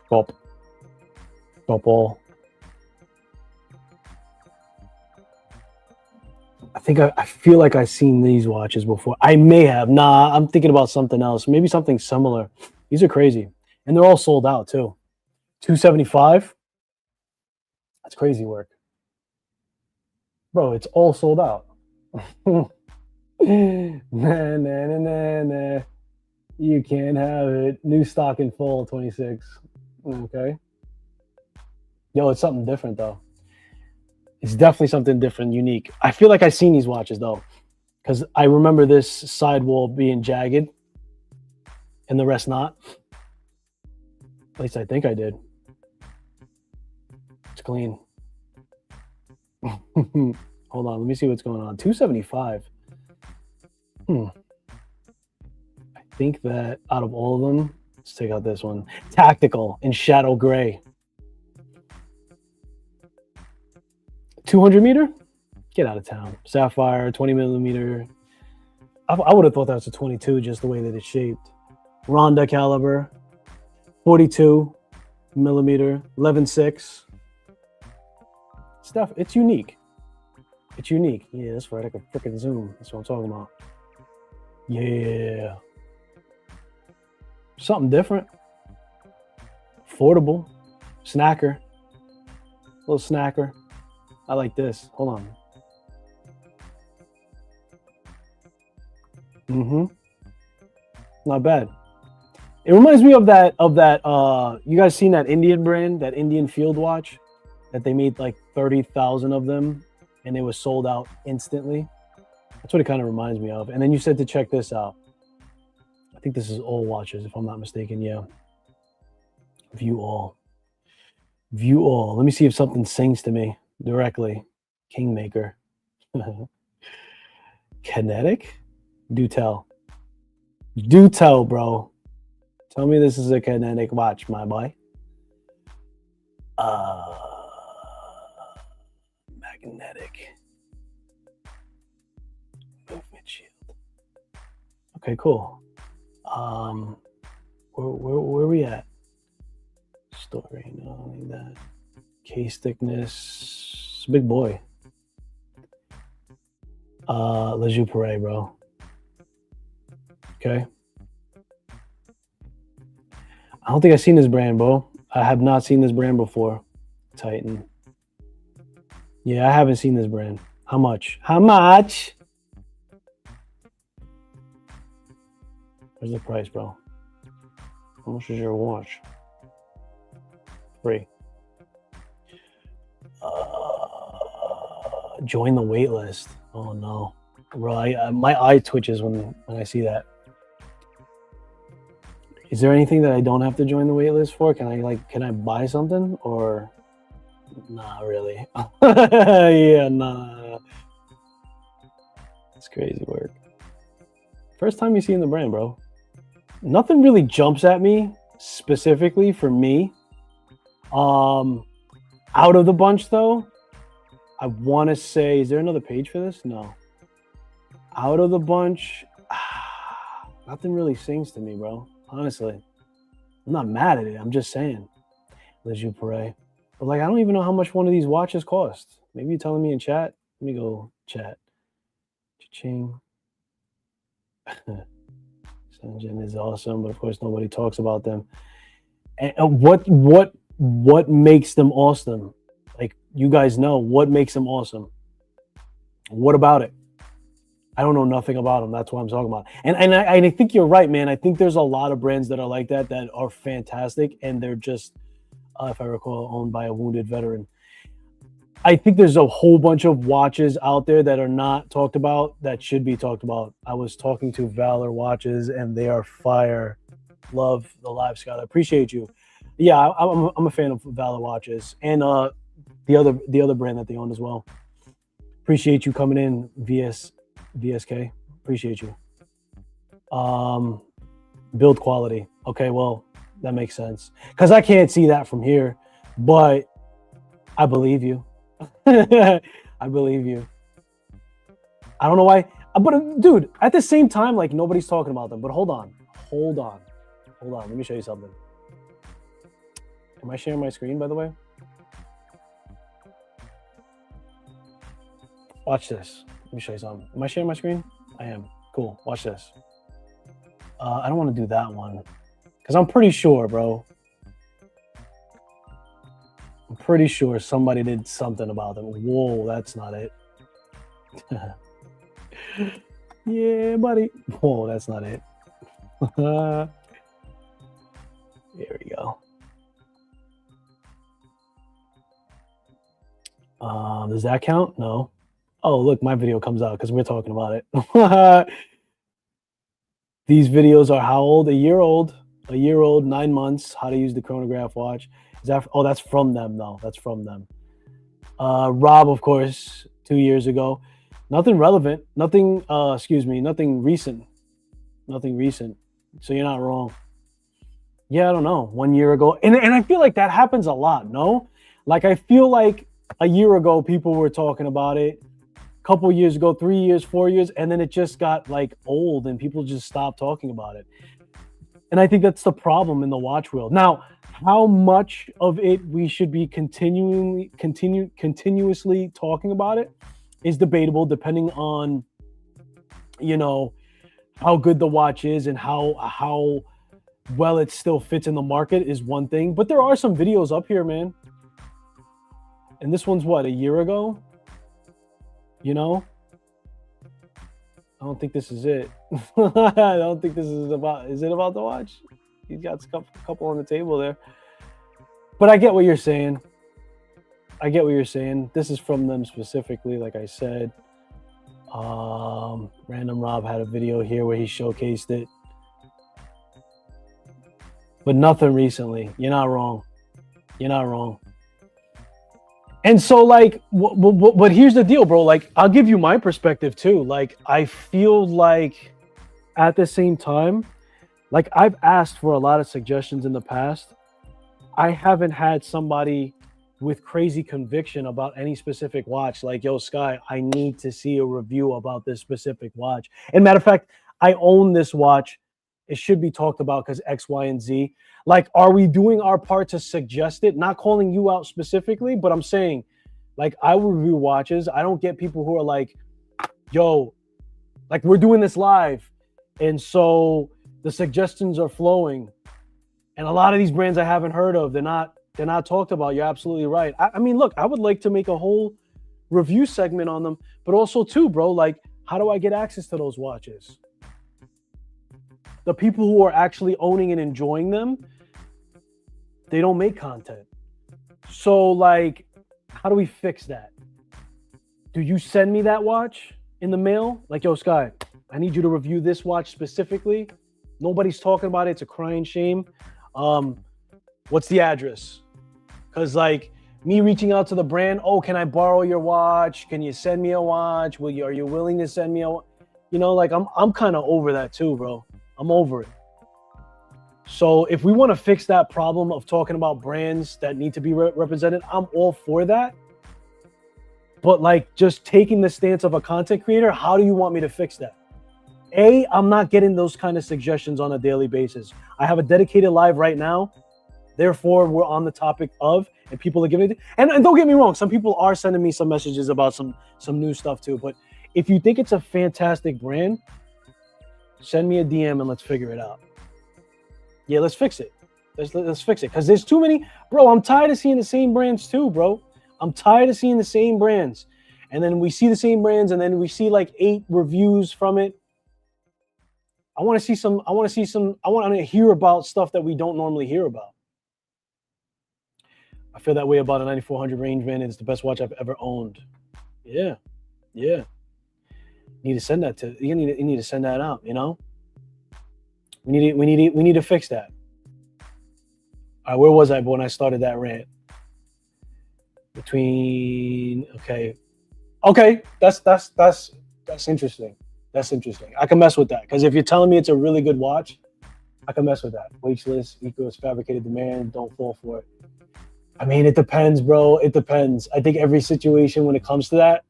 Pop. I feel like I've seen these watches before. I may have. Nah, I'm thinking about something else. Maybe something similar. These are crazy. And they're all sold out too. $275. That's crazy work. Bro, it's all sold out. Nah. You can't have it. New stock in fall 26. Okay. Yo, it's something different though. It's definitely something different, unique. I feel like I've seen these watches though, because I remember this sidewall being jagged and the rest not. At least I think I did. It's clean. Hold on, let me see what's going on. 275. I think that out of all of them, let's take out this one. Tactical in shadow gray. 200 meter? Get out of town. Sapphire, 20 millimeter. I would have thought that was a 22, just the way that it's shaped. Ronda caliber, 42 millimeter, 11.6. Stuff. It's unique. It's unique. Yeah, that's right. I can freaking zoom. That's what I'm talking about. Yeah. Something different. Affordable. Snacker. Little snacker. I like this. Hold on. Mm-hmm. Not bad. It reminds me of that you guys seen that Indian brand, that Indian field watch that they made like 30,000 of them and it was sold out instantly. That's what it kind of reminds me of. And then you said to check this out. I think this is all watches, if I'm not mistaken. Yeah. View all. View all. Let me see if something sings to me directly. Kingmaker. Kinetic? Do tell. Do tell, bro. Tell me this is a kinetic watch, my boy. Magnetic. Movement shield. Okay, cool. Where we at? Story, no, like that. Case thickness. It's a big boy. Les Jeux Perret, bro. Okay. I don't think I've seen this brand, bro. I have not seen this brand before. Titan. Yeah, I haven't seen this brand. How much? How much? Where's the price, bro? How much is your watch? Free. Join the wait list. Oh no, bro! My eye twitches when I see that. Is there anything that I don't have to join the wait list for? Can I buy something or? Nah, really. Yeah, nah. It's crazy work. First time you see in the brand, bro. Nothing really jumps at me specifically for me. Out of the bunch though, I want to say, is there another page for this? No. Out of the bunch, nothing really sings to me, bro. Honestly, I'm not mad at it. I'm just saying, Les Jeux Perret. But like, I don't even know how much one of these watches cost. Maybe you're telling me in chat. Let me go chat. Cha-ching. Sanjin is awesome, but of course nobody talks about them. And what makes them awesome? Like, you guys know what makes them awesome. What about it? I don't know nothing about them. That's what I'm talking about. And I think you're right, man. I think there's a lot of brands that are like that are fantastic, and they're just, if I recall, owned by a wounded veteran. I think there's a whole bunch of watches out there that are not talked about that should be talked about. I was talking to Valor Watches, and they are fire. Love the live, Scott. I appreciate you. Yeah, I'm a fan of Valor Watches and the other brand that they own as well. Appreciate you coming in, VSK. Appreciate you. Build quality. Okay, well, that makes sense. Because I can't see that from here, but I believe you. I believe you. I don't know why. But, dude, at the same time, like, nobody's talking about them. But hold on. Let me show you something. Am I sharing my screen, by the way? Watch this. Let me show you something. Am I sharing my screen? I am. Cool. Watch this. I don't want to do that one. Because I'm pretty sure, bro. I'm pretty sure somebody did something about them. Whoa, that's not it. Yeah, buddy. Whoa, that's not it. There we go. Does that count? No. Oh, look, my video comes out because we're talking about it. These videos are how old? A year old, 9 months. How to use the chronograph watch. Is that? Oh, that's from them, though. That's from them. Rob, of course, 2 years ago. Nothing relevant. Nothing. Nothing recent. Nothing recent. So you're not wrong. Yeah, I don't know. 1 year ago, and I feel like that happens a lot. No, like I feel like a year ago people were talking about it. Couple years ago, 3 years, 4 years, and then it just got like old and people just stopped talking about it. And I think that's the problem in the watch world. Now, how much of it we should be continuously talking about it is debatable, depending on, you know, how good the watch is and how well it still fits in the market is one thing. But there are some videos up here, man. And this one's what, a year ago? You know, I don't think this is it. I don't think this is about. Is it about the watch? He's got a couple on the table there. But I get what you're saying. I get what you're saying. This is from them specifically, like I said. Random Rob had a video here where he showcased it, but nothing recently. You're not wrong. You're not wrong. And so, like, but here's the deal, bro. Like, I'll give you my perspective too. Like, I feel like at the same time, like I've asked for a lot of suggestions in the past. I haven't had somebody with crazy conviction about any specific watch. Like, yo, Sky, I need to see a review about this specific watch. And matter of fact, I own this watch. It should be talked about because X, Y, and Z. Like, are we doing our part to suggest it? Not calling you out specifically, but I'm saying, like, I review watches. I don't get people who are like, yo, like, we're doing this live. And so the suggestions are flowing. And a lot of these brands I haven't heard of, they're not talked about. You're absolutely right. I mean, look, I would like to make a whole review segment on them, but also too, bro, like, how do I get access to those watches? The people who are actually owning and enjoying them, they don't make content. So, like, how do we fix that? Do you send me that watch in the mail? Like, yo, Sky, I need you to review this watch specifically. Nobody's talking about it. It's a crying shame. What's the address? Because, like, me reaching out to the brand, oh, can I borrow your watch? Can you send me a watch? Are you willing to send me a, you know, like, I'm kind of over that too, bro. I'm over it. So if we want to fix that problem of talking about brands that need to be represented, I'm all for that. But, like, just taking the stance of a content creator, how do you want me to fix that? I'm not getting those kind of suggestions on a daily basis. I have a dedicated live right now. Therefore, we're on the topic of, and people are giving it. And don't get me wrong, some people are sending me some messages about some new stuff too. But if you think it's a fantastic brand, send me a DM and let's figure it out. Yeah, let's fix it. Let's fix it. Because there's too many. Bro, I'm tired of seeing the same brands too, bro. I'm tired of seeing the same brands. And then we see the same brands and then we see like 8 reviews from it. I want to hear about stuff that we don't normally hear about. I feel that way about a 9400 Rangeman. It's the best watch I've ever owned. Yeah. You need to send that you need to send that out, you know? We need to fix that. All right, where was I when I started that rant? Okay, that's interesting. That's interesting. I can mess with that because if you're telling me it's a really good watch, I can mess with that. Waitlist equals fabricated demand. Don't fall for it. I mean, it depends, bro. It depends. I think every situation when it comes to that,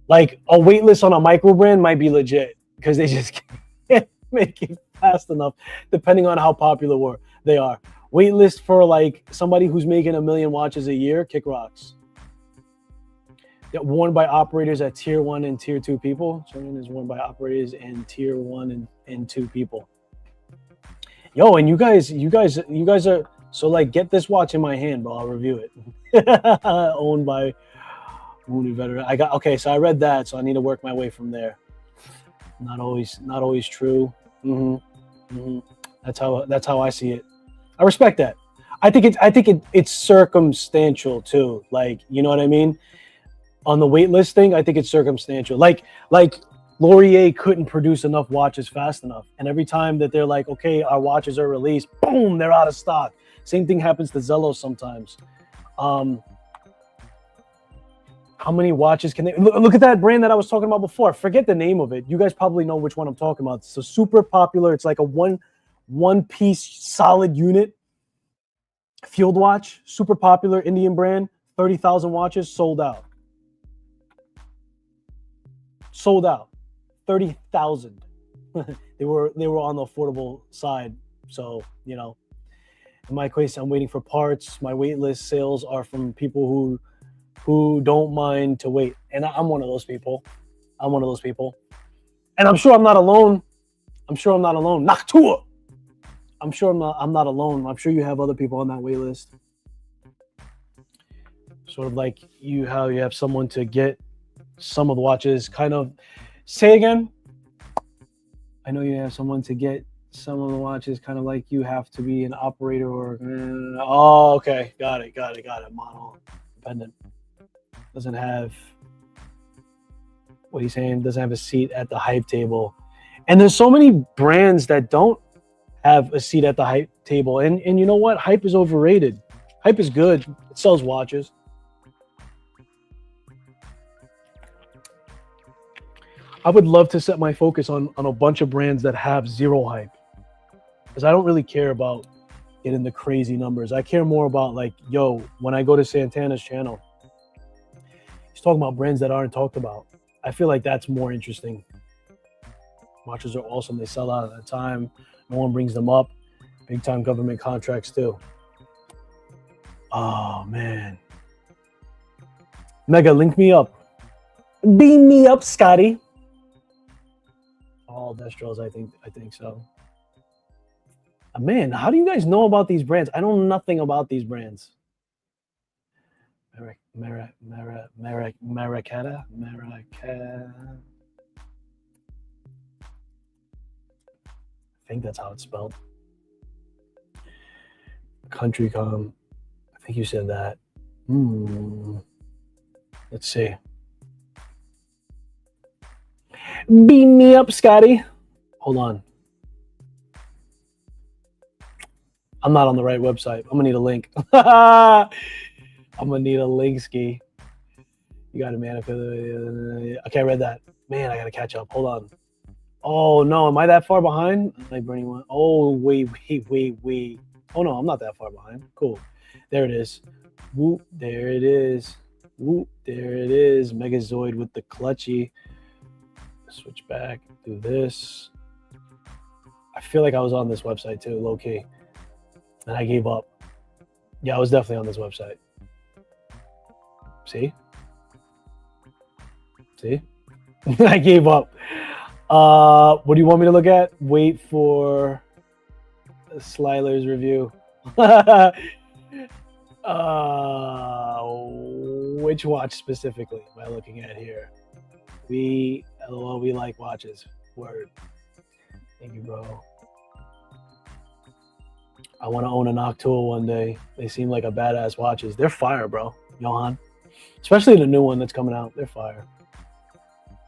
like a waitlist on a micro brand might be legit because they just can't make it fast enough, depending on how popular they are. Waitlist for like somebody who's making 1 million watches a year, kick rocks. Worn by operators at tier 1 and tier 2 people. Certain is worn by operators and tier 1 and 2 people. Yo, and you guys are so like, get this watch in my hand, bro. I'll review it. Owned by wounded veteran. So I read that, so I need to work my way from there. Not always true. That's how I see it. I respect that. I think it's circumstantial too. Like, you know what I mean? On the waitlist thing, I think it's circumstantial. Like Laurier couldn't produce enough watches fast enough. And every time that they're like, okay, our watches are released, boom, they're out of stock. Same thing happens to Zello sometimes. How many watches can they look at that brand that I was talking about before? Forget the name of it. You guys probably know which one I'm talking about. It's a super popular. It's like a one piece solid unit field watch. Super popular Indian brand. 30,000 watches sold out. 30,000. they were on the affordable side. So, you know, in my case, I'm waiting for parts. My wait list sales are from people who don't mind to wait. And I'm one of those people. And I'm sure I'm not alone. Noctua. I'm sure I'm not alone. I'm sure you have other people on that wait list. Sort of like how you have someone to get some of the watches. Kind of say again. I know you have someone to get some of the watches, kind of like you have to be an operator or. Oh, okay, got it. Model dependent doesn't have what he's saying. Doesn't have a seat at the hype table, and there's so many brands that don't have a seat at the hype table. And you know what? Hype is overrated. Hype is good. It sells watches. I would love to set my focus on a bunch of brands that have zero hype. Because I don't really care about getting the crazy numbers. I care more about like, yo, when I go to Santana's channel, he's talking about brands that aren't talked about. I feel like that's more interesting. Watches are awesome. They sell out at a time. No one brings them up. Big time government contracts too. Oh man. Mega, link me up. Beam me up, Scotty. All Destros, I think so. Man, how do you guys know about these brands? I know nothing about these brands. Maracata. I think that's how it's spelled. CountryCom. I think you said that. Let's see. Beam me up, Scotty. Hold on. I'm not on the right website. I'm gonna need a link. I'm gonna need a link, Ski. You got a manifest. Okay, I read that. Man, I gotta catch up. Hold on. Oh no, am I that far behind? Like Bernie one. Oh wait. Oh no, I'm not that far behind. Cool. There it is. Whoop. There it is. Whoop. There it is. Megazoid with the clutchy. Switch back. Do this. I feel like I was on this website too, low key. And I gave up. Yeah, I was definitely on this website. See? I gave up. What do you want me to look at? Wait for Sliler's review. Which watch specifically am I looking at here? We like watches. Word. Thank you, bro. I want to own a Noctua one day. They seem like a badass watches. They're fire, bro. Johan. Especially the new one that's coming out. They're fire.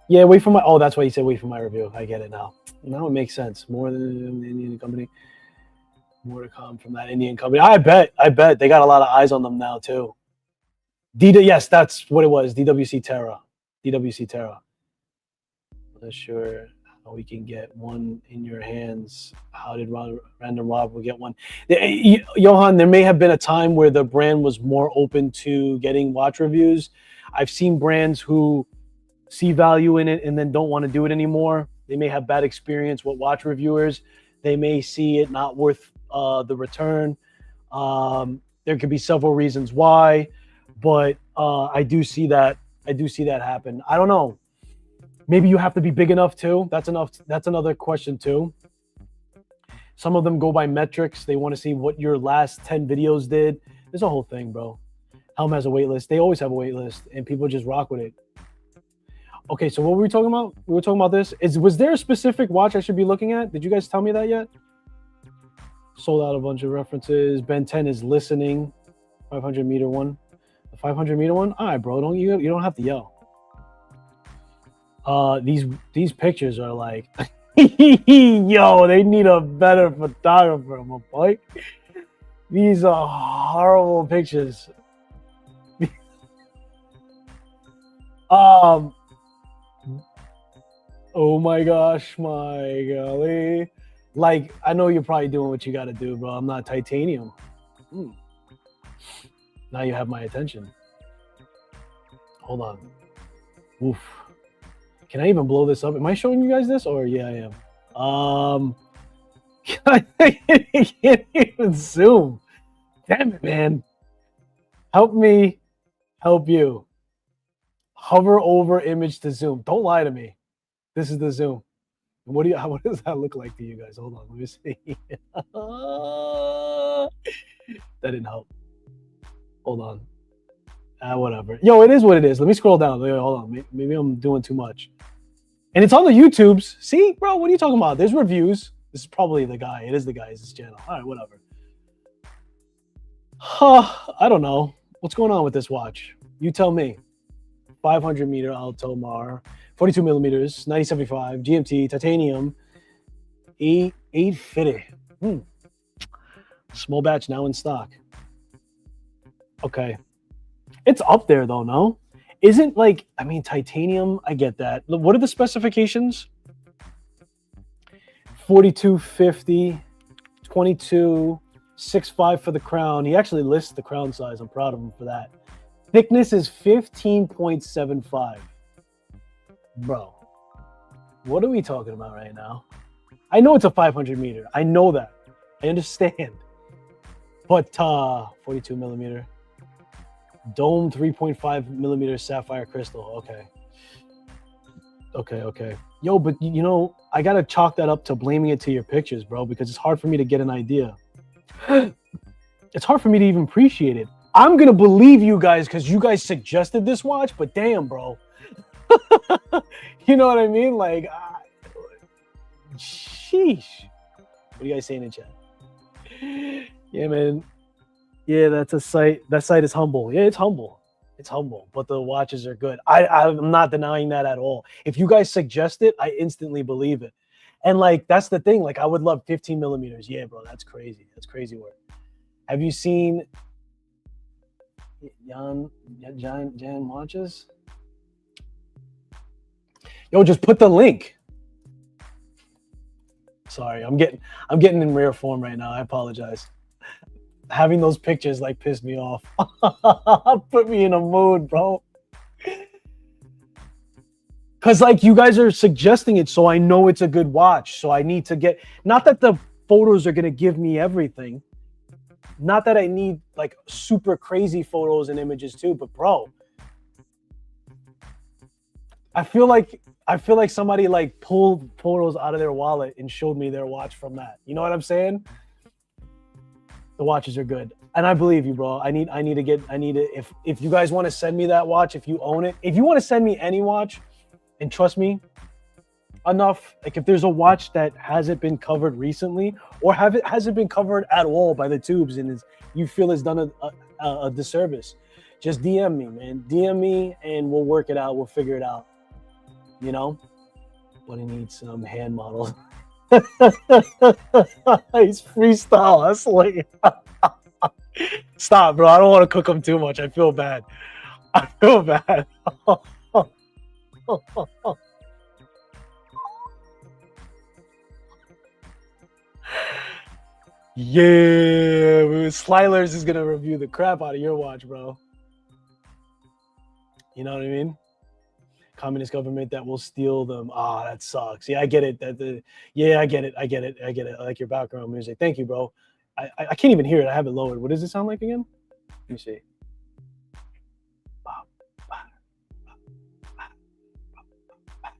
Yeah, wait for my... Oh, that's why you said wait for my review. I get it now. Now it makes sense. More than an Indian company. More to come from that Indian company. I bet. They got a lot of eyes on them now, too. Yes, that's what it was. DWC Terra. Not sure how we can get one in your hands. How did Random Rob get one? Johan, there may have been a time where the brand was more open to getting watch reviews. I've seen brands who see value in it and then don't want to do it anymore. They may have bad experience with watch reviewers. They may see it not worth the return. There could be several reasons why, but I do see that happen. I don't know. Maybe you have to be big enough too. That's another question too. Some of them go by metrics. They want to see what your last 10 videos did. There's a whole thing, bro. Helm has a wait list. They always have a wait list, and people just rock with it. Okay, so what were we talking about? We were talking about this. Was there a specific watch I should be looking at? Did you guys tell me that yet? Sold out a bunch of references. Ben 10 is listening. 500 meter one. The 500 meter one? All right, bro. You don't have to yell. These pictures are like, yo, they need a better photographer, my boy. These are horrible pictures. Oh my gosh, my golly. Like, I know you're probably doing what you got to do, bro. I'm not titanium. Now you have my attention. Hold on. Oof. Can I even blow this up? Am I showing you guys this? Or yeah, I am. I can't even zoom. Damn it, man. Help me help you. Hover over image to zoom. Don't lie to me. This is the zoom. What does that look like to you guys? Hold on, let me see. That didn't help. Hold on. Whatever. Yo, it is what it is. Let me scroll down. Hold on. Maybe I'm doing too much. And it's on the YouTubes. See, bro, what are you talking about? There's reviews. This is probably the guy. It is the guy. It's his channel. All right, whatever. I don't know. What's going on with this watch? You tell me. 500 meter Altomar, 42 millimeters, 9075, GMT, titanium, 850. Small batch now in stock. Okay. It's up there though, no? Isn't like, I mean, titanium, I get that. What are the specifications? 4250, 22.65 for the crown. He actually lists the crown size. I'm proud of him for that. Thickness is 15.75. Bro, what are we talking about right now? I know it's a 500 meter. I know that. I understand. But 42 millimeter. Dome 3.5 millimeter sapphire crystal. Okay. Yo, but you know, I gotta chalk that up to blaming it to your pictures, bro, because it's hard for me to get an idea. It's hard for me to even appreciate it. I'm gonna believe you guys because you guys suggested this watch, but damn, bro. You know what I mean? Like, sheesh. What are you guys saying in chat? Yeah, man. Yeah, that's a site. That site is humble. Yeah, it's humble. It's humble, but the watches are good. I'm not denying that at all. If you guys suggest it, I instantly believe it. And like, that's the thing. Like, I would love 15 millimeters. Yeah, bro, that's crazy. That's crazy work. Have you seen Jan watches? Yo, just put the link. Sorry, I'm getting in rare form right now. I apologize. Having those pictures like pissed me off. Put me in a mood, bro. Cause like you guys are suggesting it, so I know it's a good watch. So I need to get, not that the photos are gonna give me everything. Not that I need like super crazy photos and images too, but bro, I feel like somebody like pulled photos out of their wallet and showed me their watch from that. You know what I'm saying? The watches are good. And I believe you, bro. I need to, if you guys want to send me that watch, if you own it, if you want to send me any watch, and trust me enough, like if there's a watch that hasn't been covered recently or hasn't been covered at all by the tubes and you feel it's done a disservice, just DM me, man. DM me and we'll work it out. We'll figure it out. You know? But he needs some hand models. He's freestyle. That's like stop, bro. I don't want to cook him too much. I feel bad. Yeah, Slylers is gonna review the crap out of your watch, bro. You know what I mean? Communist government that will steal them. Ah, that sucks. Yeah, I get it. I get it. I like your background music. Thank you, bro. I can't even hear it. I have it lowered. What does it sound like again? Let me see.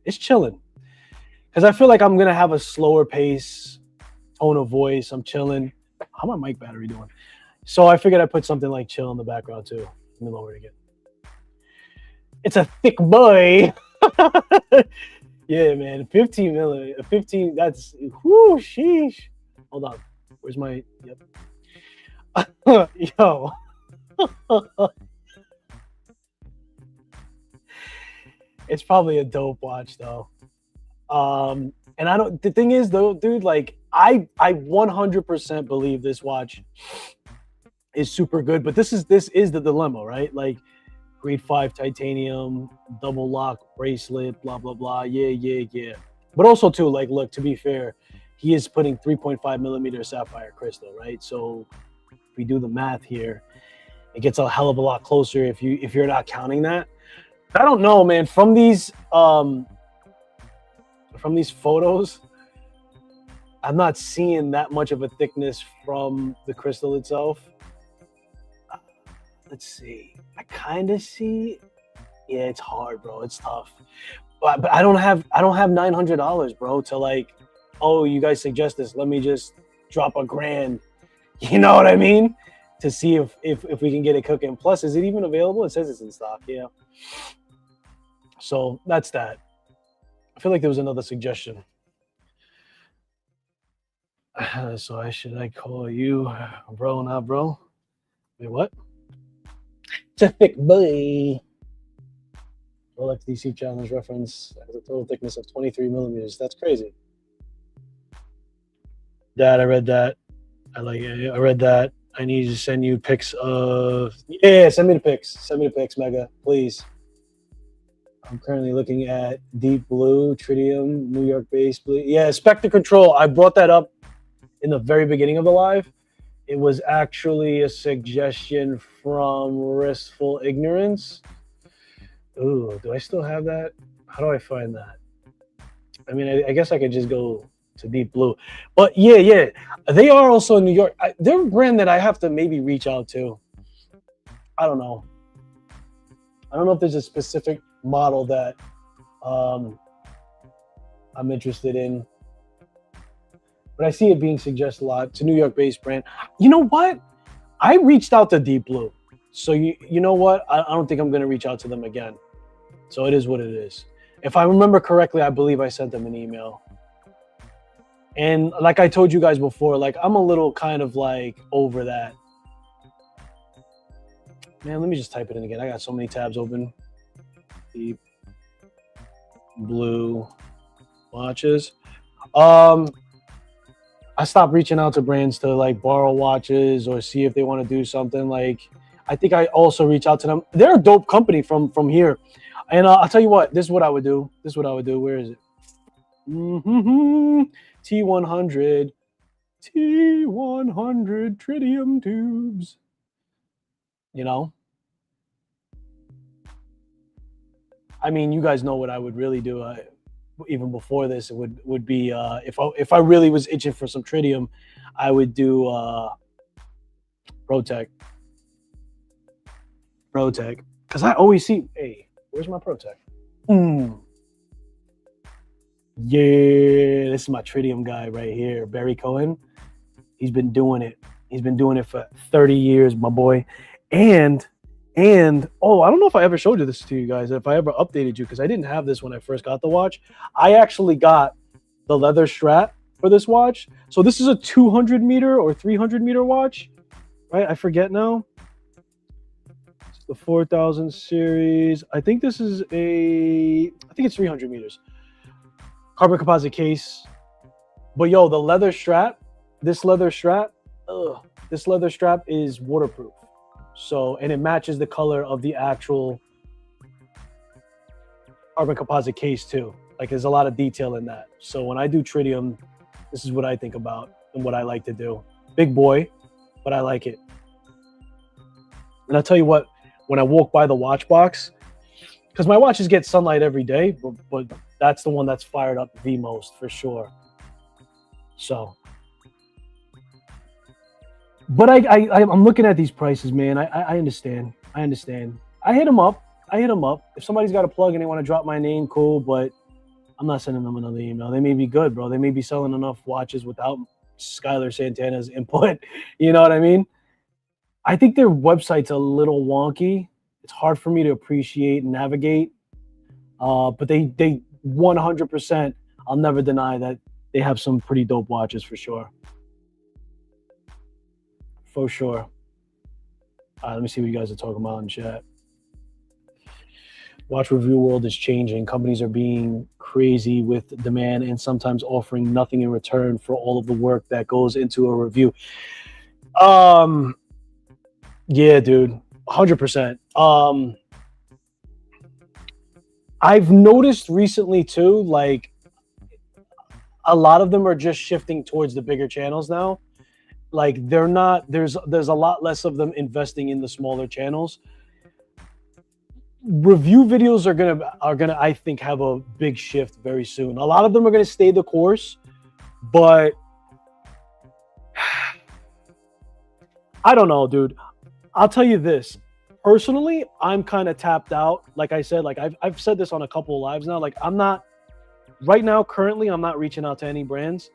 It's chilling. Because I feel like I'm going to have a slower pace, tone of voice. I'm chilling. How my mic battery doing? So I figured I'd put something like chill in the background too. Let me lower it again. It's a thick boy. Yeah, man. 15 million. 15. That's whoo, sheesh. Hold on. Where's my? Yep. Yo. It's probably a dope watch though. And I don't. The thing is though, dude. Like I 100% believe this watch is super good. But this is the dilemma, right? Like. Grade 5 titanium, double lock bracelet, blah, blah, blah. Yeah. But also, too, like, look, to be fair, he is putting 3.5 millimeter sapphire crystal, right? So if we do the math here, it gets a hell of a lot closer if you're not counting that. I don't know, man. From these photos, I'm not seeing that much of a thickness from the crystal itself. Let's see. I kind of see. Yeah, it's hard, bro. It's tough. But I don't have $900, bro, to like, oh, you guys suggest this. Let me just drop $1,000. You know what I mean? To see if we can get it cooking. Plus, is it even available? It says it's in stock. Yeah. So that's that. I feel like there was another suggestion. So I call you bro, not bro? Wait, what? It's a thick boy. Rolex DC Challenge reference has a total thickness of 23 millimeters. That's crazy. Dad, I read that. I read that. I need to send you pics of. Yeah, send me the pics. Send me the pics, Mega, please. I'm currently looking at Deep Blue, Tritium, New York-based blue. Yeah, Spectre Control. I brought that up in the very beginning of the live. It was actually a suggestion from Restful Ignorance. Ooh, do I still have that? How do I find that? I mean, I guess I could just go to Deep Blue. But yeah. They are also in New York. They're a brand that I have to maybe reach out to. I don't know. I don't know if there's a specific model that I'm interested in. But I see it being suggested a lot. It's a New York-based brand. You know what? I reached out to Deep Blue. So you know what? I don't think I'm going to reach out to them again. So it is what it is. If I remember correctly, I believe I sent them an email. And like I told you guys before, like I'm a little kind of like over that. Man, let me just type it in again. I got so many tabs open. Deep Blue watches. I stopped reaching out to brands to like borrow watches or see if they want to do something. Like I think I also reach out to them. They're a dope company from here. And I'll tell you what, this is what I would do. Where is it? T100 tritium tubes. You know? I mean, you guys know what I would really do. Even before this, it would be if I really was itching for some tritium, I would do Protec. Because I always see, hey, where's my Protec? Yeah, this is my tritium guy right here, Barry Cohen. He's been doing it. He's been doing it for 30 years, my boy. And oh, I don't know if I ever showed you this to you guys, if I ever updated you, because I didn't have this when I first got the watch. I actually got the leather strap for this watch. So this is a 200 meter or 300 meter watch, right? I forget now. It's the 4000 series. I think this is I think it's 300 meters. Carbon composite case. But yo, the leather strap, this leather strap is waterproof. So, and it matches the color of the actual carbon composite case too. Like there's a lot of detail in that. So when I do tritium, this is what I think about and what I like to do. Big boy, but I like it. And I'll tell you what, when I walk by the watch box, because my watches get sunlight every day, but that's the one that's fired up the most for sure. So. But I'm looking at these prices, man. I understand. I hit them up. If somebody's got a plug and they want to drop my name, cool. But I'm not sending them another email. They may be good, bro. They may be selling enough watches without Skylar Santana's input. You know what I mean? I think their website's a little wonky. It's hard for me to appreciate and navigate. But they 100%, I'll never deny that they have some pretty dope watches for sure. For sure. Let me see what you guys are talking about in chat. Watch review world is changing. Companies are being crazy with demand and sometimes offering nothing in return for all of the work that goes into a review. Yeah, dude, 100%. I've noticed recently too, like a lot of them are just shifting towards the bigger channels now. Like they're not, there's a lot less of them investing in the smaller channels. Review videos are gonna I think have a big shift very soon. A lot of them are gonna stay the course, but I don't know, dude. I'll tell you this. Personally, I'm kind of tapped out. Like I said, like I've said this on a couple of lives now. Like I'm not right now, currently, I'm not reaching out to any brands.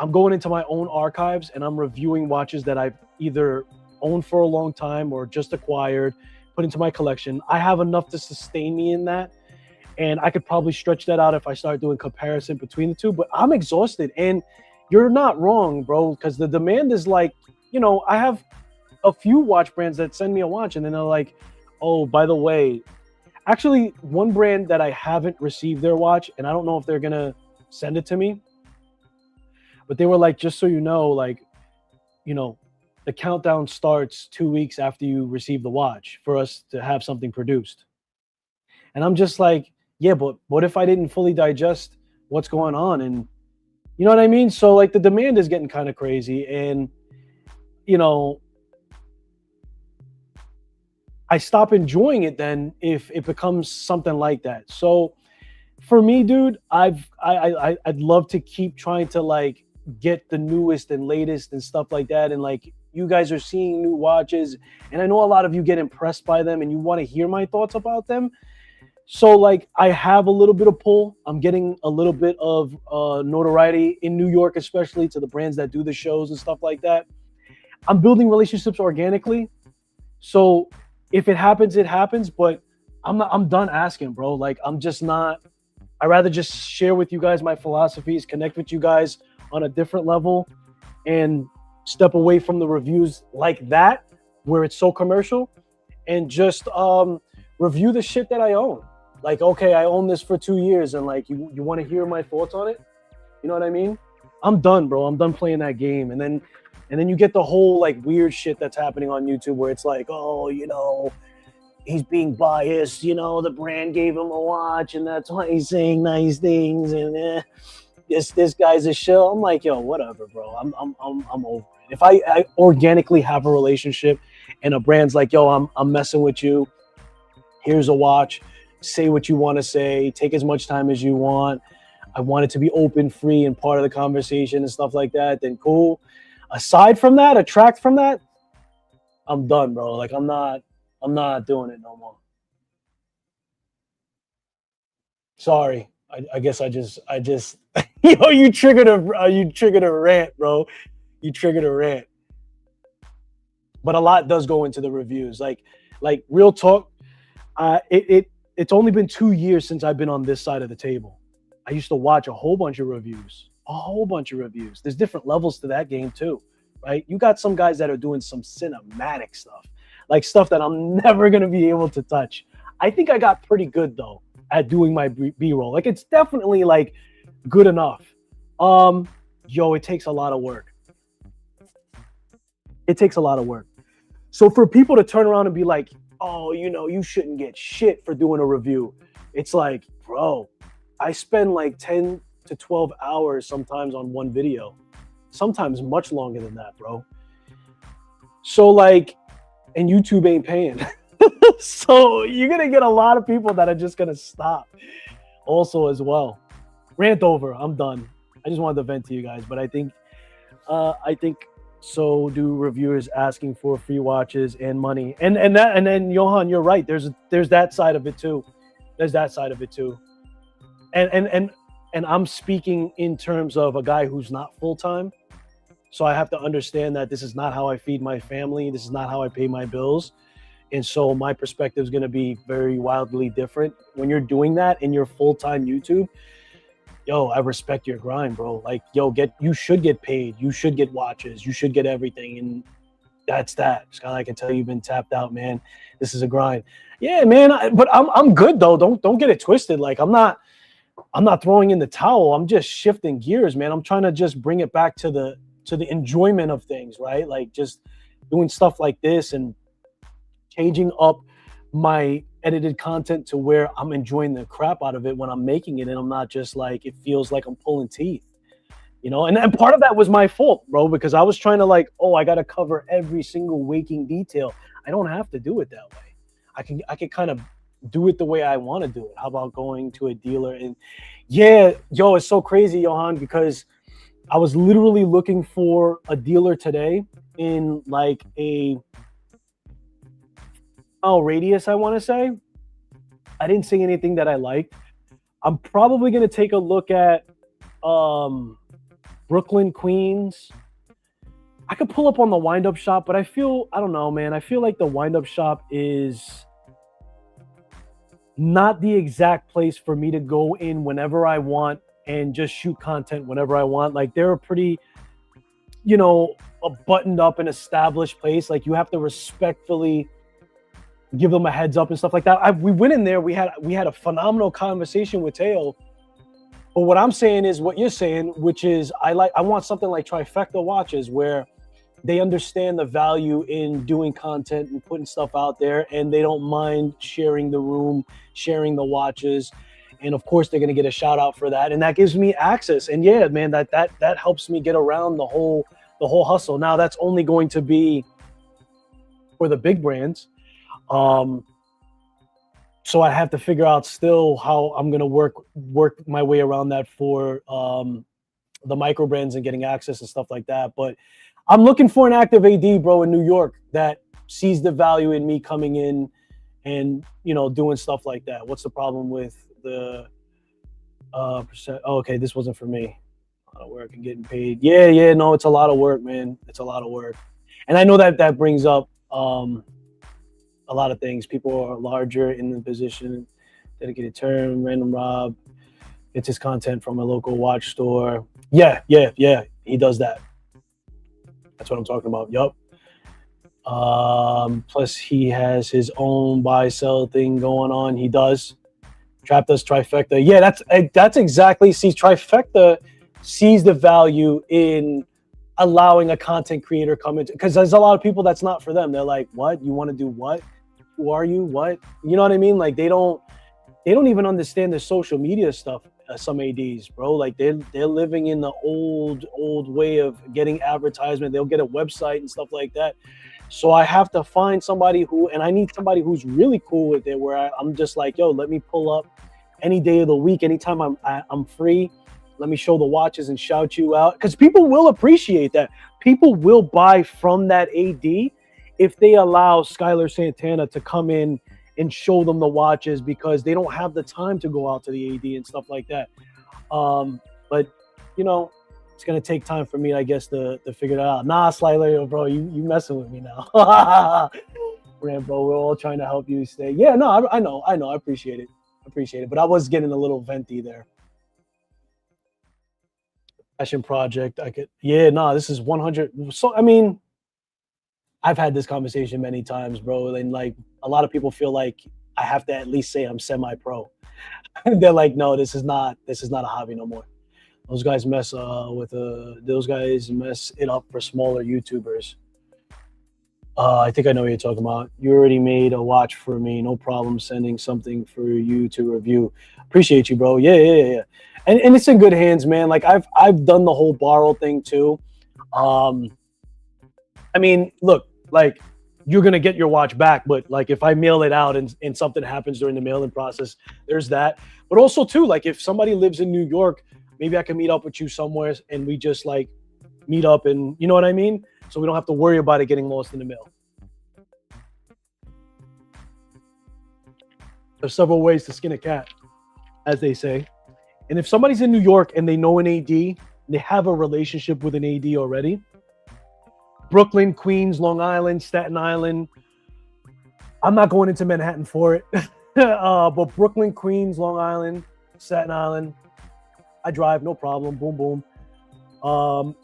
I'm going into my own archives and I'm reviewing watches that I've either owned for a long time or just acquired, put into my collection. I have enough to sustain me in that. And I could probably stretch that out if I start doing comparison between the two. But I'm exhausted, and you're not wrong, bro, because the demand is like, I have a few watch brands that send me a watch, and then they're like, oh, by the way, actually, one brand that I haven't received their watch, and I don't know if they're gonna send it to me, but they were like, just so you know, like, the countdown starts 2 weeks after you receive the watch for us to have something produced. And I'm just like, yeah, but what if I didn't fully digest what's going on? And you know what I mean? So like the demand is getting kind of crazy, and I stop enjoying it then if it becomes something like that. So for me, dude, I'd love to keep trying to like get the newest and latest and stuff like that. And like you guys are seeing new watches, and I know a lot of you get impressed by them and you want to hear my thoughts about them. So like I have a little bit of pull. I'm getting a little bit of notoriety in New York, especially to the brands that do the shows and stuff like that. I'm building relationships organically. So if it happens, it happens. But I'm done asking, bro. Like I'm just not. I rather just share with you guys my philosophies, connect with you guys on a different level, and step away from the reviews like that, where it's so commercial, and just review the shit that I own. Like, okay, I own this for 2 years, and like, you want to hear my thoughts on it? You know what I mean? I'm done, bro. I'm done playing that game. And then you get the whole like weird shit that's happening on YouTube, where it's like, oh, he's being biased. The brand gave him a watch, and that's why he's saying nice things. And this guy's a shill. I'm like, yo, whatever, bro. I'm over it. If I organically have a relationship, and a brand's like, yo, I'm messing with you. Here's a watch. Say what you want to say. Take as much time as you want. I want it to be open, free, and part of the conversation and stuff like that. Then cool. Aside from that, attract from that, I'm done, bro. Like I'm not doing it no more. Sorry. I guess I just you triggered a rant, bro. You triggered a rant. But a lot does go into the reviews. Like real talk. It's only been 2 years since I've been on this side of the table. I used to watch a whole bunch of reviews. There's different levels to that game too, right? You got some guys that are doing some cinematic stuff, like stuff that I'm never going to be able to touch. I think I got pretty good though at doing my B-roll. Like it's definitely like good enough. It takes a lot of work. So for people to turn around and be like, oh, you shouldn't get shit for doing a review. It's like, bro, I spend like 10 to 12 hours sometimes on one video, sometimes much longer than that, bro. So like, and YouTube ain't paying. So you're going to get a lot of people that are just going to stop also as well. Rant over. I'm done. I just wanted to vent to you guys, but I think so do reviewers asking for free watches and money. And then Johan, you're right. There's that side of it too. And I'm speaking in terms of a guy who's not full-time. So I have to understand that this is not how I feed my family. This is not how I pay my bills. And so my perspective is going to be very wildly different. When you're doing that in your full-time YouTube, I respect your grind, bro. Like, you should get paid. You should get watches. You should get everything. And that's that. Scott, I can tell you've been tapped out, man. This is a grind. Yeah, man. But I'm good though. Don't get it twisted. Like I'm not throwing in the towel. I'm just shifting gears, man. I'm trying to just bring it back to the enjoyment of things, right? Like just doing stuff like this and changing up my edited content to where I'm enjoying the crap out of it when I'm making it, and I'm not just like, it feels like I'm pulling teeth, and part of that was my fault, bro, because I was trying to like, I got to cover every single waking detail. I don't have to do it that way. I can kind of do it the way I want to do it. How about going to a dealer? And it's so crazy, Johan, because I was literally looking for a dealer today in like a radius, I want to say. I didn't see anything that I liked. I'm probably going to take a look at Brooklyn, Queens. I could pull up on the wind-up shop, but I don't know, man. I feel like the wind-up shop is not the exact place for me to go in whenever I want and just shoot content whenever I want. Like they're a pretty, a buttoned up and established place. Like you have to respectfully give them a heads up and stuff like that. We went in there, we had a phenomenal conversation with Teo. But what I'm saying is what you're saying, which is I want something like Trifecta Watches where they understand the value in doing content and putting stuff out there, and they don't mind sharing the room, sharing the watches. And of course they're going to get a shout out for that, and that gives me access. And yeah, man, that helps me get around the whole hustle. Now that's only going to be for the big brands. So I have to figure out still how I'm going to work my way around that for the micro brands and getting access and stuff like that. But I'm looking for an active AD, bro, in New York that sees the value in me coming in and, doing stuff like that. What's the problem with the percent? Oh, okay, this wasn't for me. A lot of work and getting paid. Yeah, no, it's a lot of work, man. It's a lot of work. And I know that brings up a lot of things. People are larger in the position, dedicated term, random Rob gets his content from a local watch store. Yeah, he does that. That's what I'm talking about. Yup. Plus he has his own buy sell thing going on. He does. Trap does Trifecta. Yeah, that's exactly. See, Trifecta sees the value in allowing a content creator come in, because there's a lot of people that's not for them. They're like, what? You want to do what? Who are you? What? You know what I mean? Like they don't even understand the social media stuff. Some ADs, bro, like they're living in the old way of getting advertisement. They'll get a website and stuff like that. So I have to find somebody and I need somebody who's really cool with it, where I'm just like, yo, let me pull up any day of the week, anytime I'm free. Let me show the watches and shout you out, because people will appreciate that. People will buy from that AD if they allow Skylar Santana to come in and show them the watches, because they don't have the time to go out to the AD and stuff like that. But it's gonna take time for me, I guess, to figure that out. Nah, Slyler, bro, you messing with me now. Rambo, we're all trying to help you stay. Yeah, no, I know, I appreciate it. But I was getting a little venti there. Passion project, this is 100. So I mean, I've had this conversation many times, bro, and like a lot of people feel like I have to at least say I'm semi-pro. They're like, no, this is not a hobby no more. Those guys mess it up for smaller YouTubers. I think I know what you're talking about. You already made a watch for me. No problem sending something for you to review. Appreciate you, bro. Yeah. And it's in good hands, man. Like I've done the whole borrow thing too. I mean, look, like you're gonna get your watch back, but like if I mail it out and something happens during the mailing process, there's that. But also too, like if somebody lives in New York, maybe I can meet up with you somewhere and we just like meet up, and you know what I mean? So we don't have to worry about it getting lost in the mail. There's several ways to skin a cat, as they say. And if somebody's in New York and they know an AD, they have a relationship with an AD already, Brooklyn, Queens, Long Island, Staten Island. I'm not going into Manhattan for it. But Brooklyn, Queens, Long Island, Staten Island, I drive, no problem. Boom, boom.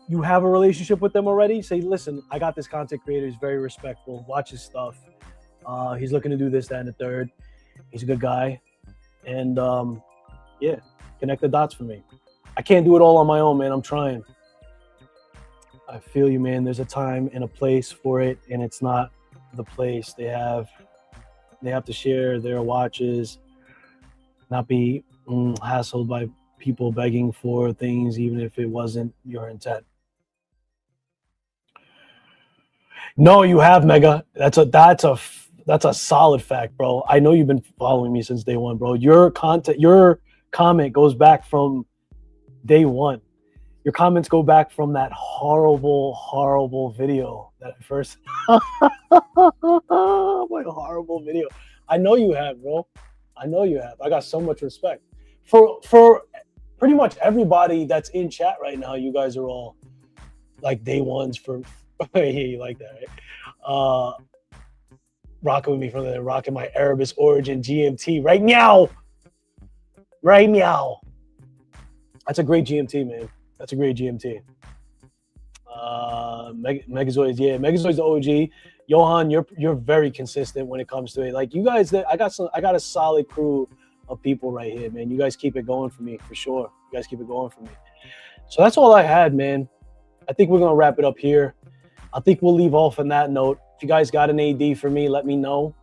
You have a relationship with them already. Say, listen, I got this content creator. He's very respectful. Watch his stuff. He's looking to do this, that, and the third. He's a good guy. And connect the dots for me. I can't do it all on my own, man. I'm trying. I feel you, man. There's a time and a place for it, and it's not the place. They have to share their watches, not be hassled by people begging for things, even if it wasn't your intent. No, you have, Mega. That's a solid fact, bro. I know you've been following me since day one, bro. Your comment goes back from day one. Your comments go back from that horrible video that I first. My horrible video. I know you have, bro. I know you have. I got so much respect for pretty much everybody that's in chat right now. You guys are all like day ones for. You like that, right? rocking with me from there, rocking my Erebus Origin GMT right now. Right now. That's a great GMT, man. That's a great GMT. Megazoids, yeah, Megazoids the OG. Johan, you're very consistent when it comes to it. Like you guys, I got a solid crew of people right here, man. You guys keep it going for me for sure. You guys keep it going for me. So that's all I had, man. I think we're gonna wrap it up here. I think we'll leave off on that note. If you guys got an AD for me, let me know.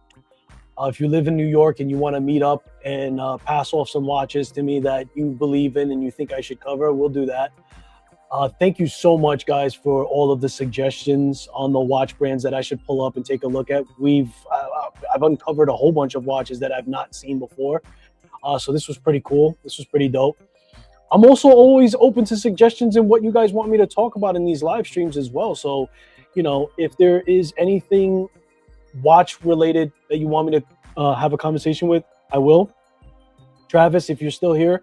If you live in New York and you want to meet up and pass off some watches to me that you believe in and you think I should cover, we'll do that. Thank you so much, guys, for all of the suggestions on the watch brands that I should pull up and take a look at. I've uncovered a whole bunch of watches that I've not seen before. So this was pretty cool. This was pretty dope. I'm also always open to suggestions and what you guys want me to talk about in these live streams as well. So, you know, if there is anything watch related that you want me to have a conversation with, I will. Travis, if you're still here,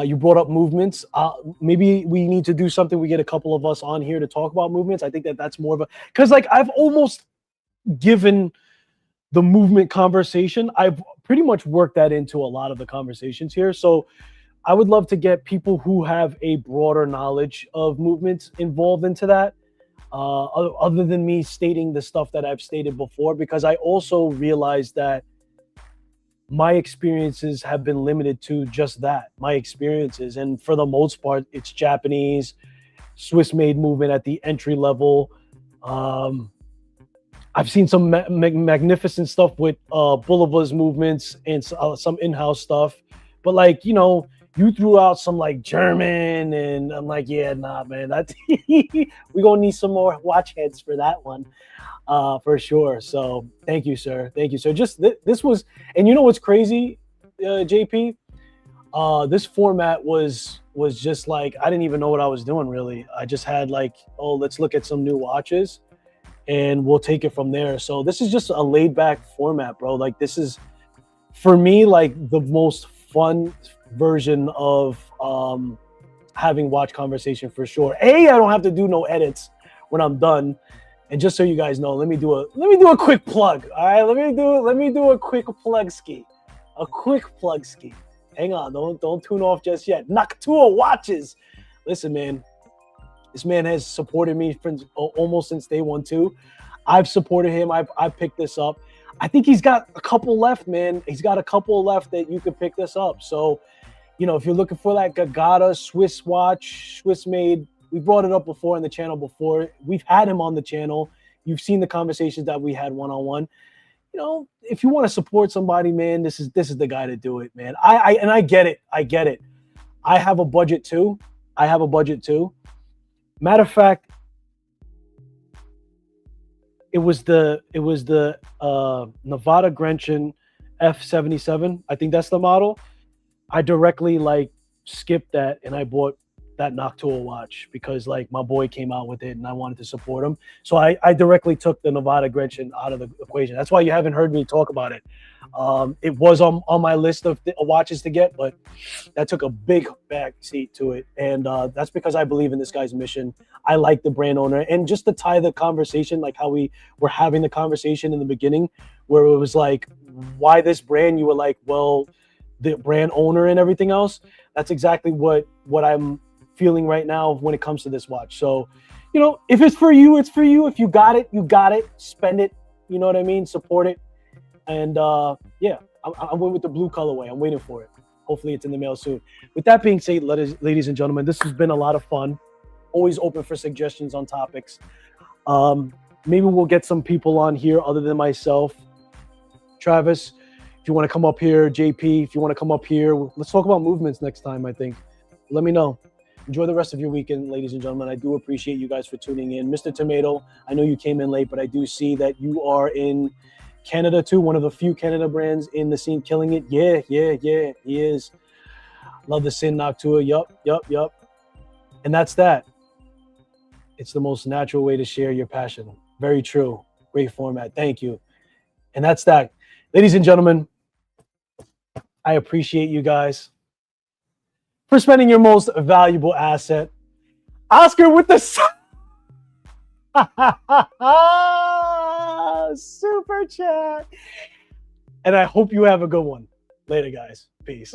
you brought up movements. Maybe we need to do something. We get a couple of us on here to talk about movements. I think that's more of a, because like I've almost given the movement conversation. I've pretty much worked that into a lot of the conversations here. So I would love to get people who have a broader knowledge of movements involved into that. Other than me stating the stuff that I've stated before, because I also realized that my experiences have been limited to just that, my experiences. And for the most part, it's Japanese, Swiss-made movement at the entry level. I've seen some magnificent stuff with Bulliva's movements and some in-house stuff. But like, you know, you threw out some like German, and I'm like, yeah, nah, man, that we gonna need some more watch heads for that one, for sure. So thank you, sir. Thank you, sir. Just this was, and you know what's crazy, JP? This format was just like, I didn't even know what I was doing really. I just had like, oh, let's look at some new watches, and we'll take it from there. So this is just a laid back format, bro. Like this is, for me, like the most fun version of having watch conversation for sure. I don't have to do no edits when I'm done. And just so you guys know, let me do a quick plug. All right, let me do a quick plug ski. A quick plug ski. Hang on, don't tune off just yet. Noctua watches. Listen, man, this man has supported me almost since day one too. I've supported him. I've picked this up. I think he's got a couple left, man. He's got a couple left that you could pick this up. So, you know, if you're looking for that Gagata Swiss watch, Swiss made, we brought it up before on the channel before. We've had him on the channel. You've seen the conversations that we had one-on-one. You know, if you want to support somebody, man, this is the guy to do it, man. I get it. I get it. I have a budget too. Matter of fact, it was the Nevada Grenchen F77. I think that's the model. I directly like skipped that and I bought that Noctua watch because like my boy came out with it and I wanted to support him. So I directly took the Nevada Grenchen out of the equation. That's why you haven't heard me talk about it. It was on my list of watches to get, but that took a big back seat to it. And that's because I believe in this guy's mission. I like the brand owner. And just to tie the conversation, like how we were having the conversation in the beginning, where it was like, why this brand? You were like, well, the brand owner and everything else. That's exactly what I'm feeling right now when it comes to this watch. So, you know, if it's for you, it's for you. If you got it, you got it. Spend it. You know what I mean? Support it. And yeah, I went with the blue colorway. I'm waiting for it. Hopefully it's in the mail soon. With that being said, ladies and gentlemen, this has been a lot of fun. Always open for suggestions on topics. Maybe we'll get some people on here other than myself. Travis, if you want to come up here, JP, if you want to come up here, let's talk about movements next time, I think. Let me know. Enjoy the rest of your weekend, ladies and gentlemen. I do appreciate you guys for tuning in. Mr. Tomato, I know you came in late, but I do see that you are in Canada too, one of the few Canada brands in the scene killing it. Yeah, he is. Love the Sin Noctua. Yup. And that's that. It's the most natural way to share your passion. Very true. Great format. Thank you. And that's that. Ladies and gentlemen, I appreciate you guys for spending your most valuable asset. Oscar with the Super chat. And I hope you have a good one. Later, guys. Peace.